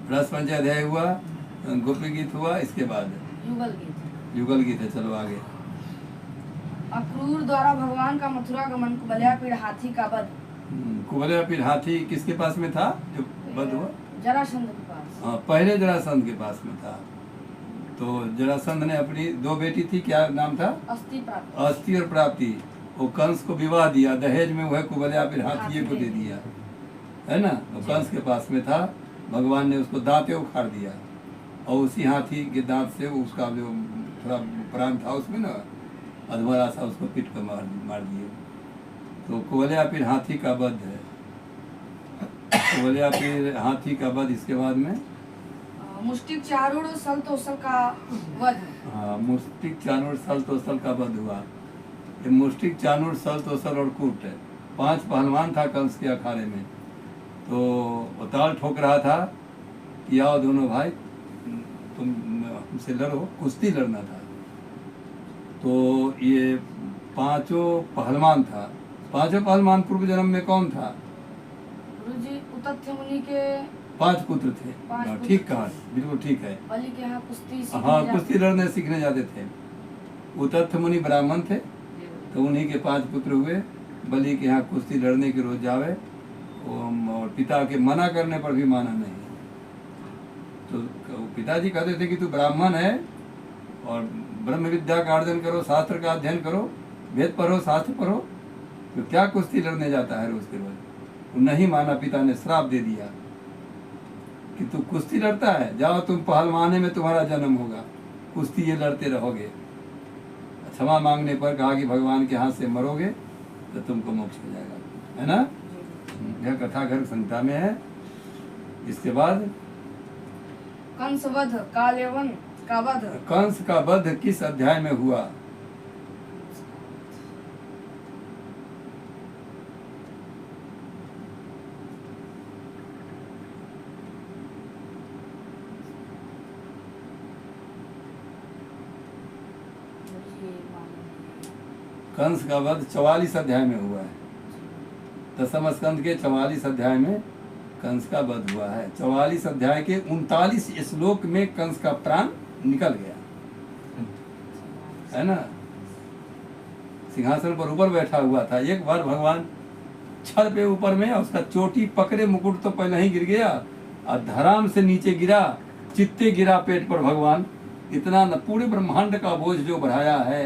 रस पंचाध्याय हुआ, गोपी गीत हुआ। इसके बाद युगल गीत है। चलो आगे। अक्रूर द्वारा भगवान का मथुरा गमन, कुबल्या पीड़ हाथी का वध। कुबल्या पीड़ हाथी किसके पास में था जो वध हुआ? जरासंध के पास। हाँ, पहले जरासंध के पास में था। तो जरासंध ने अपनी 2 बेटी थी, क्या नाम था? अस्थि प्राप्त। अस्थि और प्राप्ति। वो कंस को विवाह दिया, दहेज में वह कुबल्या फिर हाथिये को दे दिया, है ना। तो कंस के पास में था, भगवान ने उसको दांते उखाड़ दिया और उसी हाथी के दांत से उसका जो थोड़ा प्राण था उसमें ना अधमरा सा उसको पीट कर मार दिए। तो कुबल्या फिर हाथी का वध है, कुबल्या फिर हाथी का वध। इसके बाद में मुष्टिक चारूढ़ सल तोसल का वध। हाँ, मुष्टिक चाणूर सल तोसल का वध हुआ। ये मुष्टिक चाणूर सल तोसल और कूट है, 5 पहलवान था कंस के अखाड़े में। तो वो ताल ठोक रहा था कि आओ दोनों भाई तुम हमसे लड़ो, कुश्ती लड़ना था। तो ये 5 पहलवान था। 5 पहलवान पूर्व जन्म में कौन था? गुरुजी उतथ्य मुनि के 5 पुत्र थे। 5 पुत्र ठीक कहा, बिल्कुल ठीक है। बलि के यहाँ कुश्ती सीखने हाँ, जाते। कुश्ती लड़ने सीखने जाते थे। उतथ्य मुनि ब्राह्मण थे, तो उन्हीं के 5 पुत्र हुए। बलि के यहाँ कुश्ती लड़ने के रोज जावे, और पिता के मना करने पर भी माना नहीं। तो पिताजी कहते थे कि तू ब्राह्मण है और ब्रह्म विद्या का अर्जन करो, शास्त्र का अध्ययन करो, वेद पढ़ो, शास्त्र पढ़ो, तो क्या कुश्ती लड़ने जाता है रोज के रोज। वो नहीं माना, पिता ने श्राप दे दिया कि तू कुश्ती लड़ता है, जाओ तुम पहलवाने में तुम्हारा जन्म होगा, कुश्ती ये लड़ते रहोगे। क्षमा मांगने पर कहा कि भगवान के हाथ से मरोगे तो तुमको मोक्ष हो जाएगा, है ना। यह कथा गर्ग संहिता में है। इसके बाद कंस वध कालेवन का वध। कंस का वध किस अध्याय में हुआ? कंस का वध 44 अध्याय में हुआ है। 10वें स्कंद के 44 अध्याय में कंस का वध हुआ है। 44 अध्याय के 39 श्लोक में कंस का प्राण निकल गया, है ना। सिंहासन पर ऊपर बैठा हुआ था, एक बार भगवान छड़ पे ऊपर में उसका चोटी पकड़े, मुकुट तो पहले ही गिर गया और धराम से नीचे गिरा, चित्ते गिरा पेट पर भगवान। इतना न पूरे ब्रह्मांड का बोझ जो बढ़ाया है,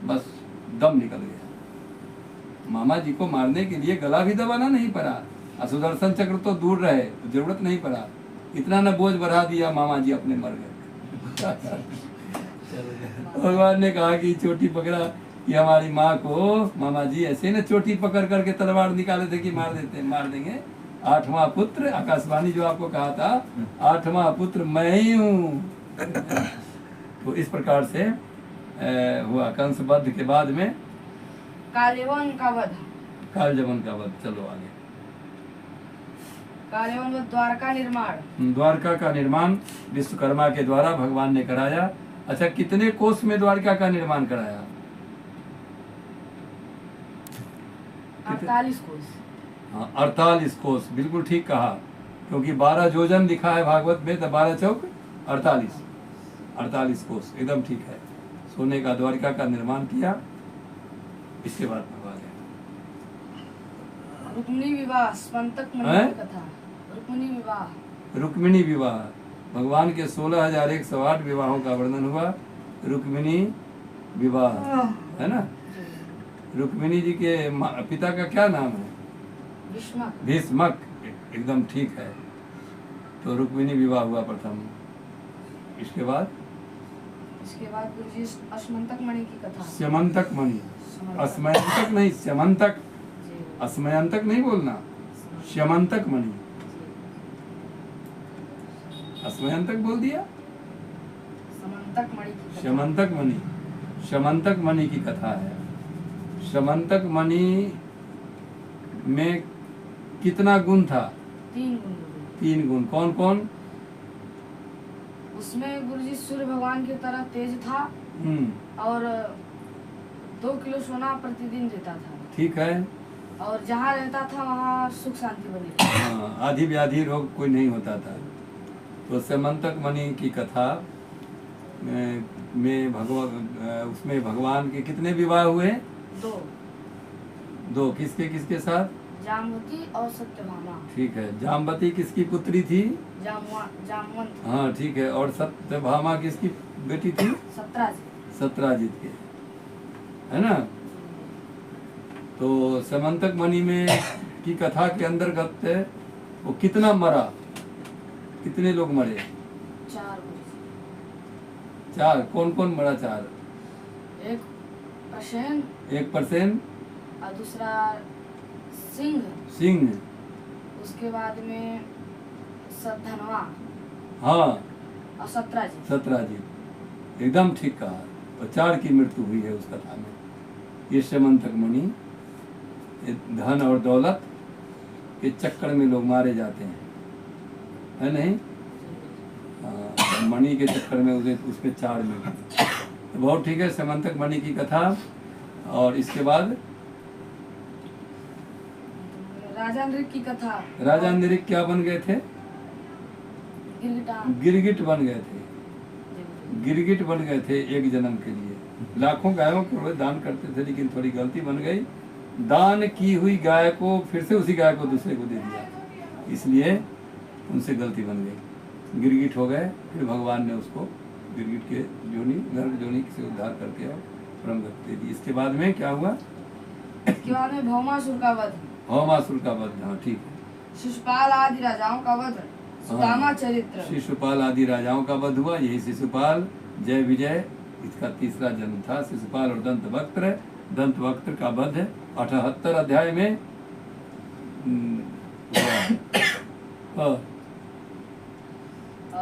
बस दम निकल गया। मामा जी को मारने के लिए गला भी दबाना नहीं पड़ा, सुदर्शन चक्र तो दूर रहे, जरूरत नहीं पड़ा। इतना न बोझ बढ़ा दिया, मामा जी अपने मर गए। भगवान ने कहा कि चोटी पकड़ा कि हमारी माँ को, मामा जी ऐसे न चोटी पकड़ करके तलवार निकाले थे कि मार देंगे। 8वां पुत्र, आकाशवाणी जो आपको कहा था, 8वां पुत्र मैं ही हूँ। तो इस प्रकार से हुआ कंस वध के बाद में कालेवन का वध। कालजमन का वध। चलो आगे। कालेवन वध द्वारका निर्माण। द्वारका का निर्माण विश्वकर्मा के द्वारा भगवान ने कराया। अच्छा, कितने कोस में द्वारका का निर्माण कराया? 48 कोस। हाँ, 48 कोस, बिल्कुल ठीक कहा। क्योंकि 12 योजन लिखा है भागवत में, तो 12 चौक 48 कोस, एकदम ठीक है। सोने का द्वारका का निर्माण किया। इसके बाद भगवान रुक्मिणी विवाह स्मंतक मणि हैं? की कथा। रुक्मिणी विवाह। रुक्मिणी विवाह, भगवान के 16,108 विवाहों का वर्णन हुआ। रुक्मिणी विवाह, है ना। रुक्मिणी जी के पिता का क्या नाम है? भीष्मक। भीष्मक, एकदम ठीक है। तो रुक्मिणी विवाह हुआ प्रथम। इसके बाद गुरुजी अस्मंतक मणि की कथा। स्यमंतक मणि, अस्मयंतक नहीं, स्यमंतक, अस्मयंतक नहीं बोलना, स्यमंतक मणि। अस्मयंतक बोल दिया। समंतक मणि की कथा। स्यमंतक मणि, स्यमंतक मणि की कथा है। स्यमंतक मणि में कितना गुण था? 3 गुण गुरुजी। 3 गुण। कौन कौन? उसमें गुरुजी सूर्य भगवान की तरह तेज था और 2 किलो सोना प्रतिदिन देता था। ठीक है। और जहाँ रहता था वहाँ सुख शांति बनी थी। हाँ, आदि व्याधि रोग कोई नहीं होता था। तो स्यमंतक मणि की कथा में उसमें भगवान के कितने विवाह हुए? 2। 2। किसके किसके साथ? जामवती और सत्यभामा। ठीक है। जामवती किसकी पुत्री थी? जामवंत। हाँ ठीक है। और सत्यभामा किसकी बेटी थी? सत्राजित। सत्राजित के, है ना। तो समंतक मणि में की कथा के अंतर्गत वो कितना मरा, कितने लोग मरे? 4। 4। कौन कौन मरा? 4। एक प्रसेन, एक परसेन, और दूसरा सिंह, सिंह, उसके बाद में धनवा, हाँ, और सत्राजित। सत्राजित, एकदम ठीक कहा। और 4 की मृत्यु हुई है उस कथा में। ये समंतक मणि, ये धन और दौलत के चक्कर में लोग मारे जाते हैं, है नहीं? हाँ, मणि के चक्कर में उसमें 4 में तो बहुत ठीक है। समंतक मणि की कथा। और इसके बाद राजा नृप की कथा। राजा नृप क्या बन गए थे? गिरगिट बन गए थे। गिरगिट बन गए थे एक जन्म के लिए। लाखों गायों को दान करते थे, लेकिन थोड़ी गलती बन गई। दान की हुई गाय को फिर से उसी गाय को दूसरे को दे दिया, इसलिए उनसे गलती बन गई, गिरगिट हो गए। फिर भगवान ने उसको गिरगिट के जोनी, गर्भ जोनी से उद्धार करके और परम गति दे दी। इसके बाद में क्या हुआ? इसके बाद में भौमासुर का वध। भौमासुर का वध, हाँ ठीक है। शिशुपाल आदि राजाओं का वध, सुदामा चरित्र। शिशुपाल आदि राजाओं का वध हुआ। यही शिशुपाल, जय विजय, इसका तीसरा जन्म था। शिशुपाल और दंतवक्त्र, दंतवक्त्र का वध 78 अध्याय में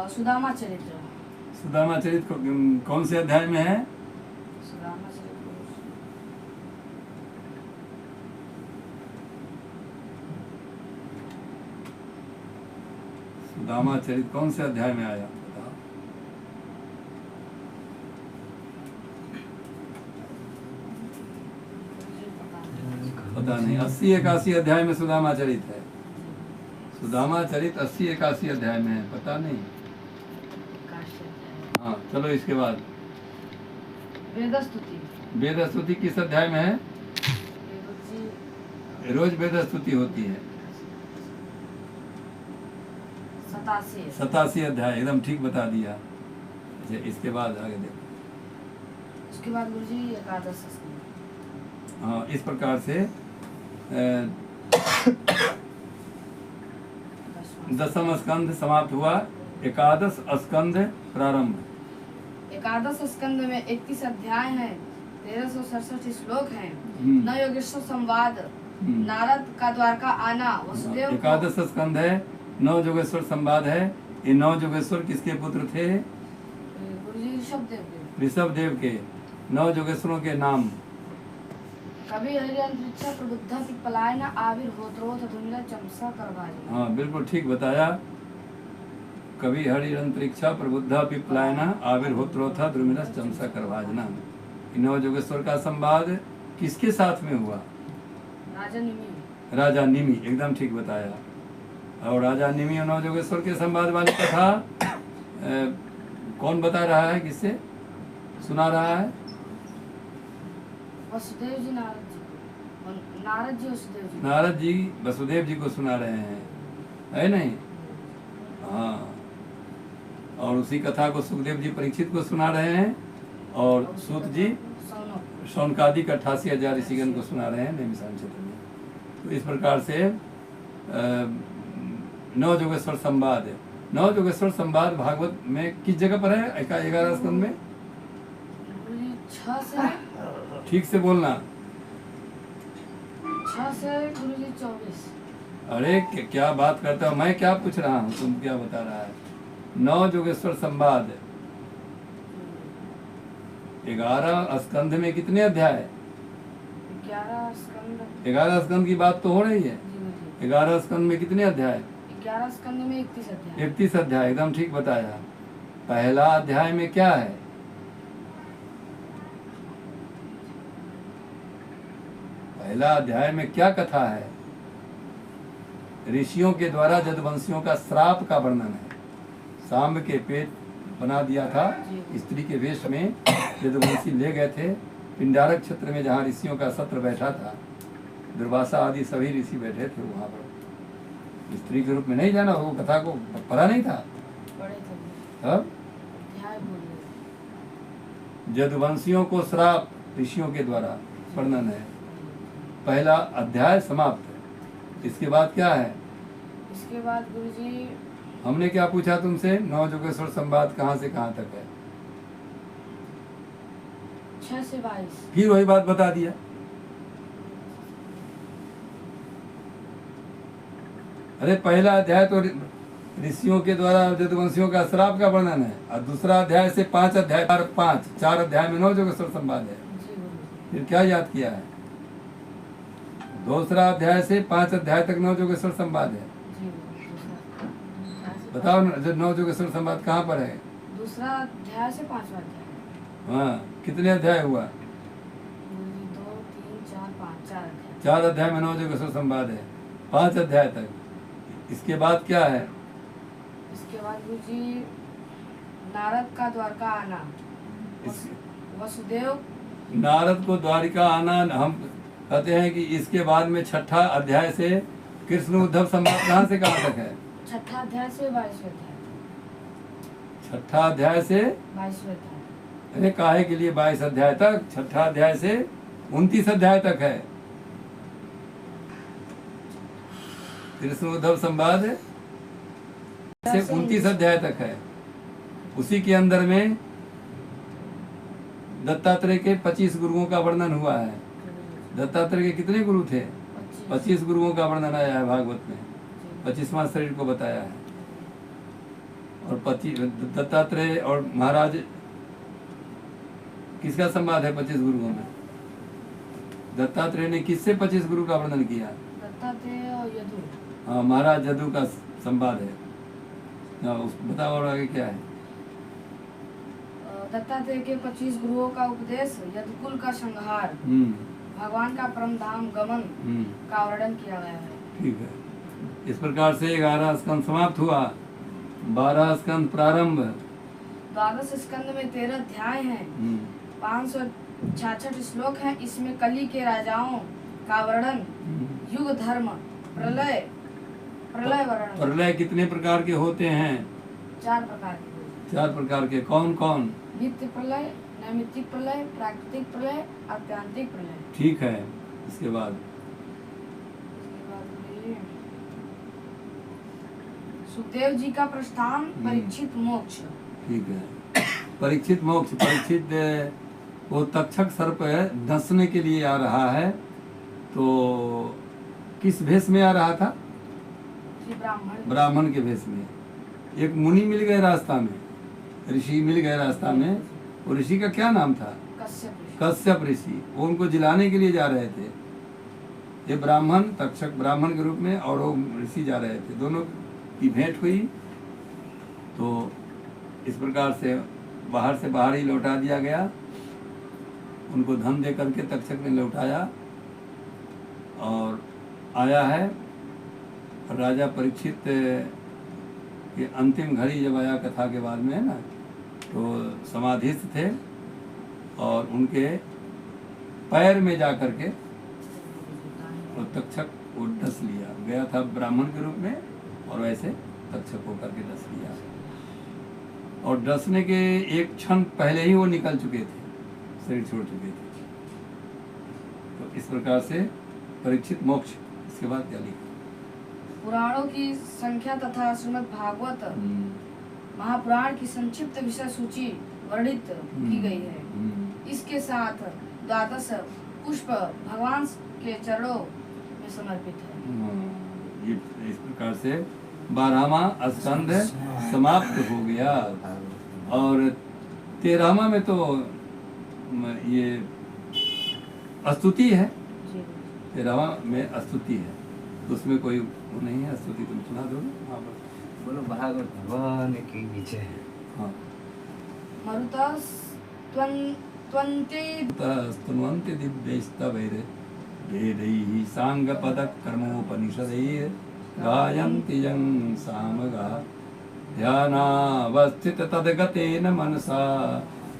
सुदामा चरित्र। सुदामा चरित्र कौन से अध्याय में है? सुदामा चरित्र सुदामा चरित्र कौन से अध्याय में आया? बताओ। पता नहीं। 80-81 अध्याय में सुदामा चरित्र है। सुदामा चरित्र 80-81 अध्याय में है, पता नहीं। हाँ चलो, इसके बाद वेदस्तुति। वेदस्तुति किस अध्याय में है? रोज वेदस्तुति होती है। 87 अध्याय, एकदम ठीक बता दिया। अच्छा, इसके बाद आगे देखो। उसके बाद गुरुजी एकादश स्कंद। हाँ, इस प्रकार से 10वां स्कंद समाप्त हुआ। एकादश स्कंद प्रारंभ। एकादश स्कंद में 31 अध्याय हैं, 1367 श्लोक हैं। हम्म। नव योगेश्वर संवाद, नारद का द्वारका आना, वसुदेव। एकादश स्कंद है, 9 जोगेश्वर संवाद है। ये 9 जोगेश्वर किसके पुत्र थे? गुरुजी ऋषभदेव के। ऋषभदेव के। 9 जोगेश्वरों के नाम। कवि हरिअंतरिक्षा प्रबुद्ध पलायन आविर्होत्रोथ धुंधला चमसा करवाजी। हाँ बिल्कुल ठीक बताया। कवि हरिअंतरिक्षा प्रबुद्ध पिपलायना आविर्होत्रोथा द्रुमिनस चमसा करवाजना। 9 जोगेश्वर का संवाद किसके साथ में हुआ? राजा निमि। राजा निमि, एकदम ठीक बताया। और राजा निमि और 9 जोगेश्वर के संवाद वाली कथा कौन बता रहा है? किससे सुना रहा है? वसुदेव जी नारद जी। नारद जी वसुदेव जी। नारद जी वसुदेव जी को सुना रहे हैं, है नहीं? हाँ। और उसी कथा को सुखदेव जी परीक्षित को सुना रहे हैं, और सूत जी शौनकादिक 88,000 ऋषिगण को सुना रहे हैं नैमिषारण्य क्षेत्र में। तो इस प्रकार से 9 जोगेश्वर संवाद है। 9 जोगेश्वर संवाद भागवत में किस जगह पर है? 11 स्कंद में। 6 से, ठीक से बोलना। 6 से गुरुजी 24। अरे क्या बात करता हूँ मैं, क्या पूछ रहा हूँ, तुम क्या बता रहा है? 9 जोगेश्वर संवाद 11 स्कंध में कितने अध्याय? 11 स्कंद। 11 स्कंद की बात तो हो रही है। 11 स्कंद में कितने अध्याय? 11 स्कंद में 31 अध्याय। 31 अध्याय, एकदम ठीक बताया। पहला अध्याय में क्या है? पहला अध्याय में क्या कथा है? ऋषियों के द्वारा जदवंशियों का श्राप का वर्णन है। सांब के पेट बना दिया था, स्त्री के वेश में जदवंशी ले गए थे पिंडारक क्षेत्र में, जहाँ ऋषियों का सत्र बैठा था। दुर्वासा आदि सभी ऋषि बैठे थे वहाँ पर। स्त्री के रूप में नहीं जाना, वो कथा को पढ़ा नहीं था। पढ़े थे। अब अध्याय बोलिए। यदुवंशियों को श्राप ऋषियों के द्वारा वर्णन है। पहला अध्याय समाप्त। इसके बाद क्या है? इसके बाद गुरुजी हमने क्या पूछा तुमसे? नौ जोगेश्वर संवाद कहाँ से कहाँ तक है? 6 से 22। फिर वही बात बता दिया। अरे पहला अध्याय तो ऋषियों के द्वारा यदुवंशियों का श्राप का वर्णन है, और दूसरा अध्याय से 5 अध्याय 4 अध्याय में 9 जोगेश्वर संवाद है। जी गुरुजी। फिर क्या याद किया है? दूसरा अध्याय से 5 अध्याय तक 9 जोगेश्वर संवाद है। जी गुरुजी। बताओ ना, जो 9 जोगेश्वर संवाद कहाँ पर है? दूसरा अध्याय से 5वां अध्याय। हाँ, कितने अध्याय हुआ? गुरुजी 2 3 4 5 4 अध्याय। 4 अध्याय में 9 जोगेश्वर संवाद है, 5 अध्याय तक। इसके बाद क्या है? इसके बाद गुरुजी नारद का द्वारका आना, इस- वसुदेव। नारद को द्वारिका आना। हम कहते हैं कि इसके बाद में 6ठा अध्याय से कृष्ण उद्धव संवाद कहाँ से कहाँ तक है? 6ठा अध्याय से 22वें अध्याय। 6ठा अध्याय से 22वें अध्याय। अरे काहे के लिए 22 अध्याय तक? 6ठा अध्याय से 29 अध्याय तक है कृष्ण उद्धव संवाद से 29 अध्याय तक है। उसी के अंदर में दत्तात्रेय के 25 गुरुओं का वर्णन हुआ है। दत्तात्रेय के कितने गुरु थे? 25 गुरुओं का वर्णन आया है भागवत में। 25वां शरीर को बताया है। और 25 दत्तात्रेय और महाराज किसका संवाद है 25 गुरुओं में? दत्तात्रेय ने किससे 25 गुरु का वर्णन किया? दत्तात्रेय और यदु। हाँ, महाराज यदु का संवाद है। बताओ और आगे क्या है? दत्तात्रेय के 25 गुरुओं का उपदेश, यदुकुल का संहार, भगवान का परम धाम गमन का वर्णन किया गया है। ठीक है। इस प्रकार से 11 स्कंद समाप्त हुआ, 12 स्कंद प्रारंभ। 12 स्कंद में 13 अध्याय हैं, 566 श्लोक हैं। इसमें कली के राजाओं का वर्णन, युग धर्म, प्रलय वर्णन। प्रलय कितने प्रकार के होते हैं? 4 प्रकार के। 4 प्रकार के। कौन कौन? नित्य प्रलय, नैमित्तिक प्रलय, प्राकृतिक प्रलय, आत्यांतिक प्रलय। ठीक है। इसके बाद इसके बाद ये सुखदेव जी का प्रस्थान, परीक्षित मोक्ष। ठीक है। परीक्षित मोक्ष। परीक्षित वो तक्षक सर्प डसने के लिए आ रहा है, तो किस भेष में आ रहा था? श्री ब्राह्मण। ब्राह्मण के भेष में। एक मुनि मिल गए रास्ता में, ऋषि मिल गए रास्ता में। वो ऋषि का क्या नाम था? कश्यप ऋषि। कश्यप ऋषि। वो उनको जिलाने के लिए जा रहे थे। ये ब्राह्मण, तक्षक ब्राह्मण के रूप में, और वो ऋषि जा रहे थे। दोनों की भेंट हुई। तो इस प्रकार से बाहर ही लौटा दिया गया। उनको धन दे करके तक्षक ने लौटाया और आया है। राजा परीक्षित के अंतिम घड़ी जब आया कथा के बाद में, है ना, तो समाधिस्थ थे और उनके पैर में जा करके वो तक्षक को डस लिया। गया था ब्राह्मण के रूप में और वैसे तक्षक होकर के डस लिया। और डसने के एक क्षण पहले ही वो निकल चुके थे, शरीर छोड़ चुके थे। तो इस प्रकार से परीक्षित मोक्ष। इसके बाद क्या लिखा? पुराणों की संख्या तथा श्रीमद् भागवत महापुराण की संक्षिप्त विषय सूची वर्णित की गई है। इसके साथ 12 पुष्प भगवान के चरणों में समर्पित है। ये इस प्रकार से 12वां स्कंद समाप्त हो गया। और 13वां में तो ये स्तुति है। 13वां में स्तुति है, तो उसमें कोई वो नहीं है। स्तुति तुम सुना दो। बोलो भागवत भगवान की जय। हाँ। मरुतस् त्वन्ते स्तुन्वन्ति दिव्यैस्तवैर् वेदैः साङ्गपदकर्मोपनिषदैः गायन्ति यं सामगा ध्यानावस्थित तद्गतेन मनसा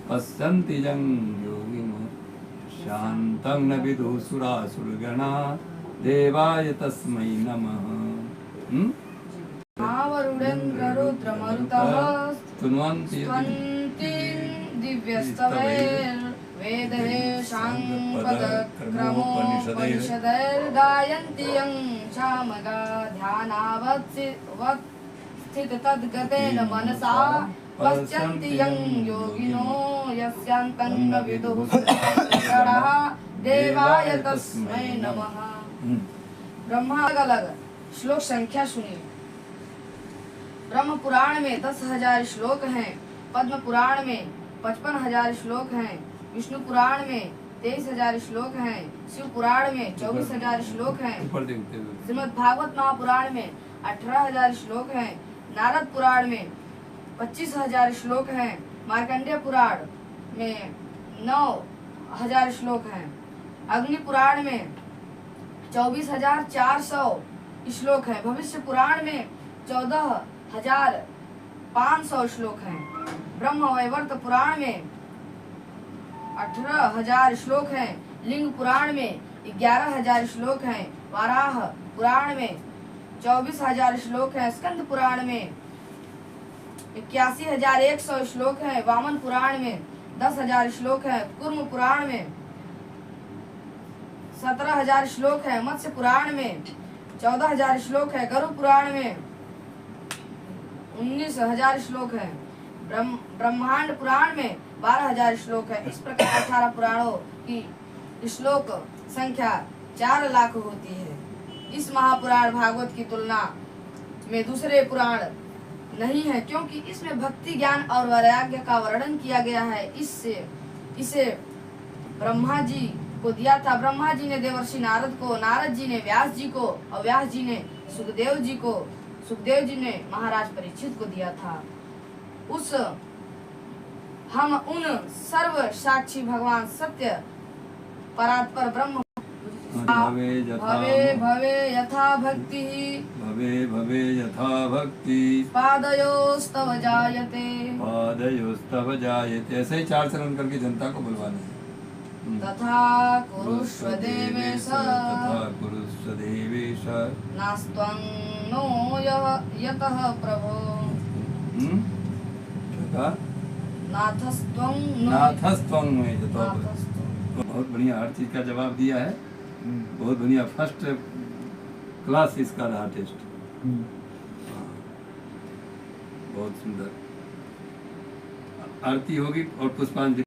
पश्यन्ति यं योगिनो शान्तं न विदुः सुरासुरगणा देवाय तस्मै नमः। आवरुणेन्द्ररुद्रमरुतः स्तुन्वन्ति स्तवन्ति दिव्यस्तवैर्वेदैः पदक्रमोपनिषदैर्गायन्ति यं सामगा ध्यानावस्थिततद्गतेन मनसा पश्यन्ति यं योगिनो यस्यान्तं न विदुः षडः देवाय तस्मै नमः। ब्रह्मा अलग श्लोक संख्या सुनिए। ब्रह्म पुराण में 10,000 श्लोक हैं, पद्म पुराण में 55,000 श्लोक हैं, विष्णु पुराण में 23,000 श्लोक हैं, शिव पुराण में 24,000 श्लोक हैं, श्रीमद् भागवत महापुराण में 18,000 श्लोक हैं, नारद पुराण में 25,000 श्लोक हैं, मार्कंडेय पुराण में 9,000 श्लोक हैं, अग्नि पुराण में 24,400 श्लोक है, भविष्य पुराण में 14,500 श्लोक हैं, ब्रह्म वैवर्त पुराण में 18,000 श्लोक हैं, लिंग पुराण में 11,000 श्लोक हैं, वाराह पुराण में 24,000 श्लोक हैं, स्कंद पुराण में 81,100 श्लोक हैं, वामन पुराण में 10,000 श्लोक हैं, कूर्म पुराण में 17,000 श्लोक है, मत्स्य पुराण में 14,000 श्लोक है, गरुड़ पुराण में 19,000 श्लोक है, ब्रह्मांड पुराण में 12,000 श्लोक है। इस प्रकार 18 पुराणों की श्लोक संख्या 4 लाख होती है। इस महापुराण भागवत की तुलना में दूसरे पुराण नहीं है, क्योंकि इसमें भक्ति ज्ञान और वैराग्य का वर्णन किया गया है। इसे ब्रह्मा जी को दिया था। ब्रह्मा जी ने देवर्षि नारद को, नारद जी ने व्यास जी को और व्यास जी ने सुखदेव जी को, सुखदेव जी ने महाराज परीक्षित को दिया था। हम उन सर्व साक्षी भगवान सत्य परात्पर ब्रह्म भवे भवे यथा भक्ति भवे यथा भक्ति पादयोस्तव जायते ऐसे ही 4 चरण करके जनता को बुलवाना है। तथा कुरुष्व देवेश नास्त्वं नो यतः प्रभो नाथस्त्वं में बहुत बढ़िया, हर चीज का जवाब दिया है। बहुत बढ़िया, फर्स्ट क्लास इसका रहा टेस्ट। बहुत सुंदर आरती होगी और पुष्पांजलि।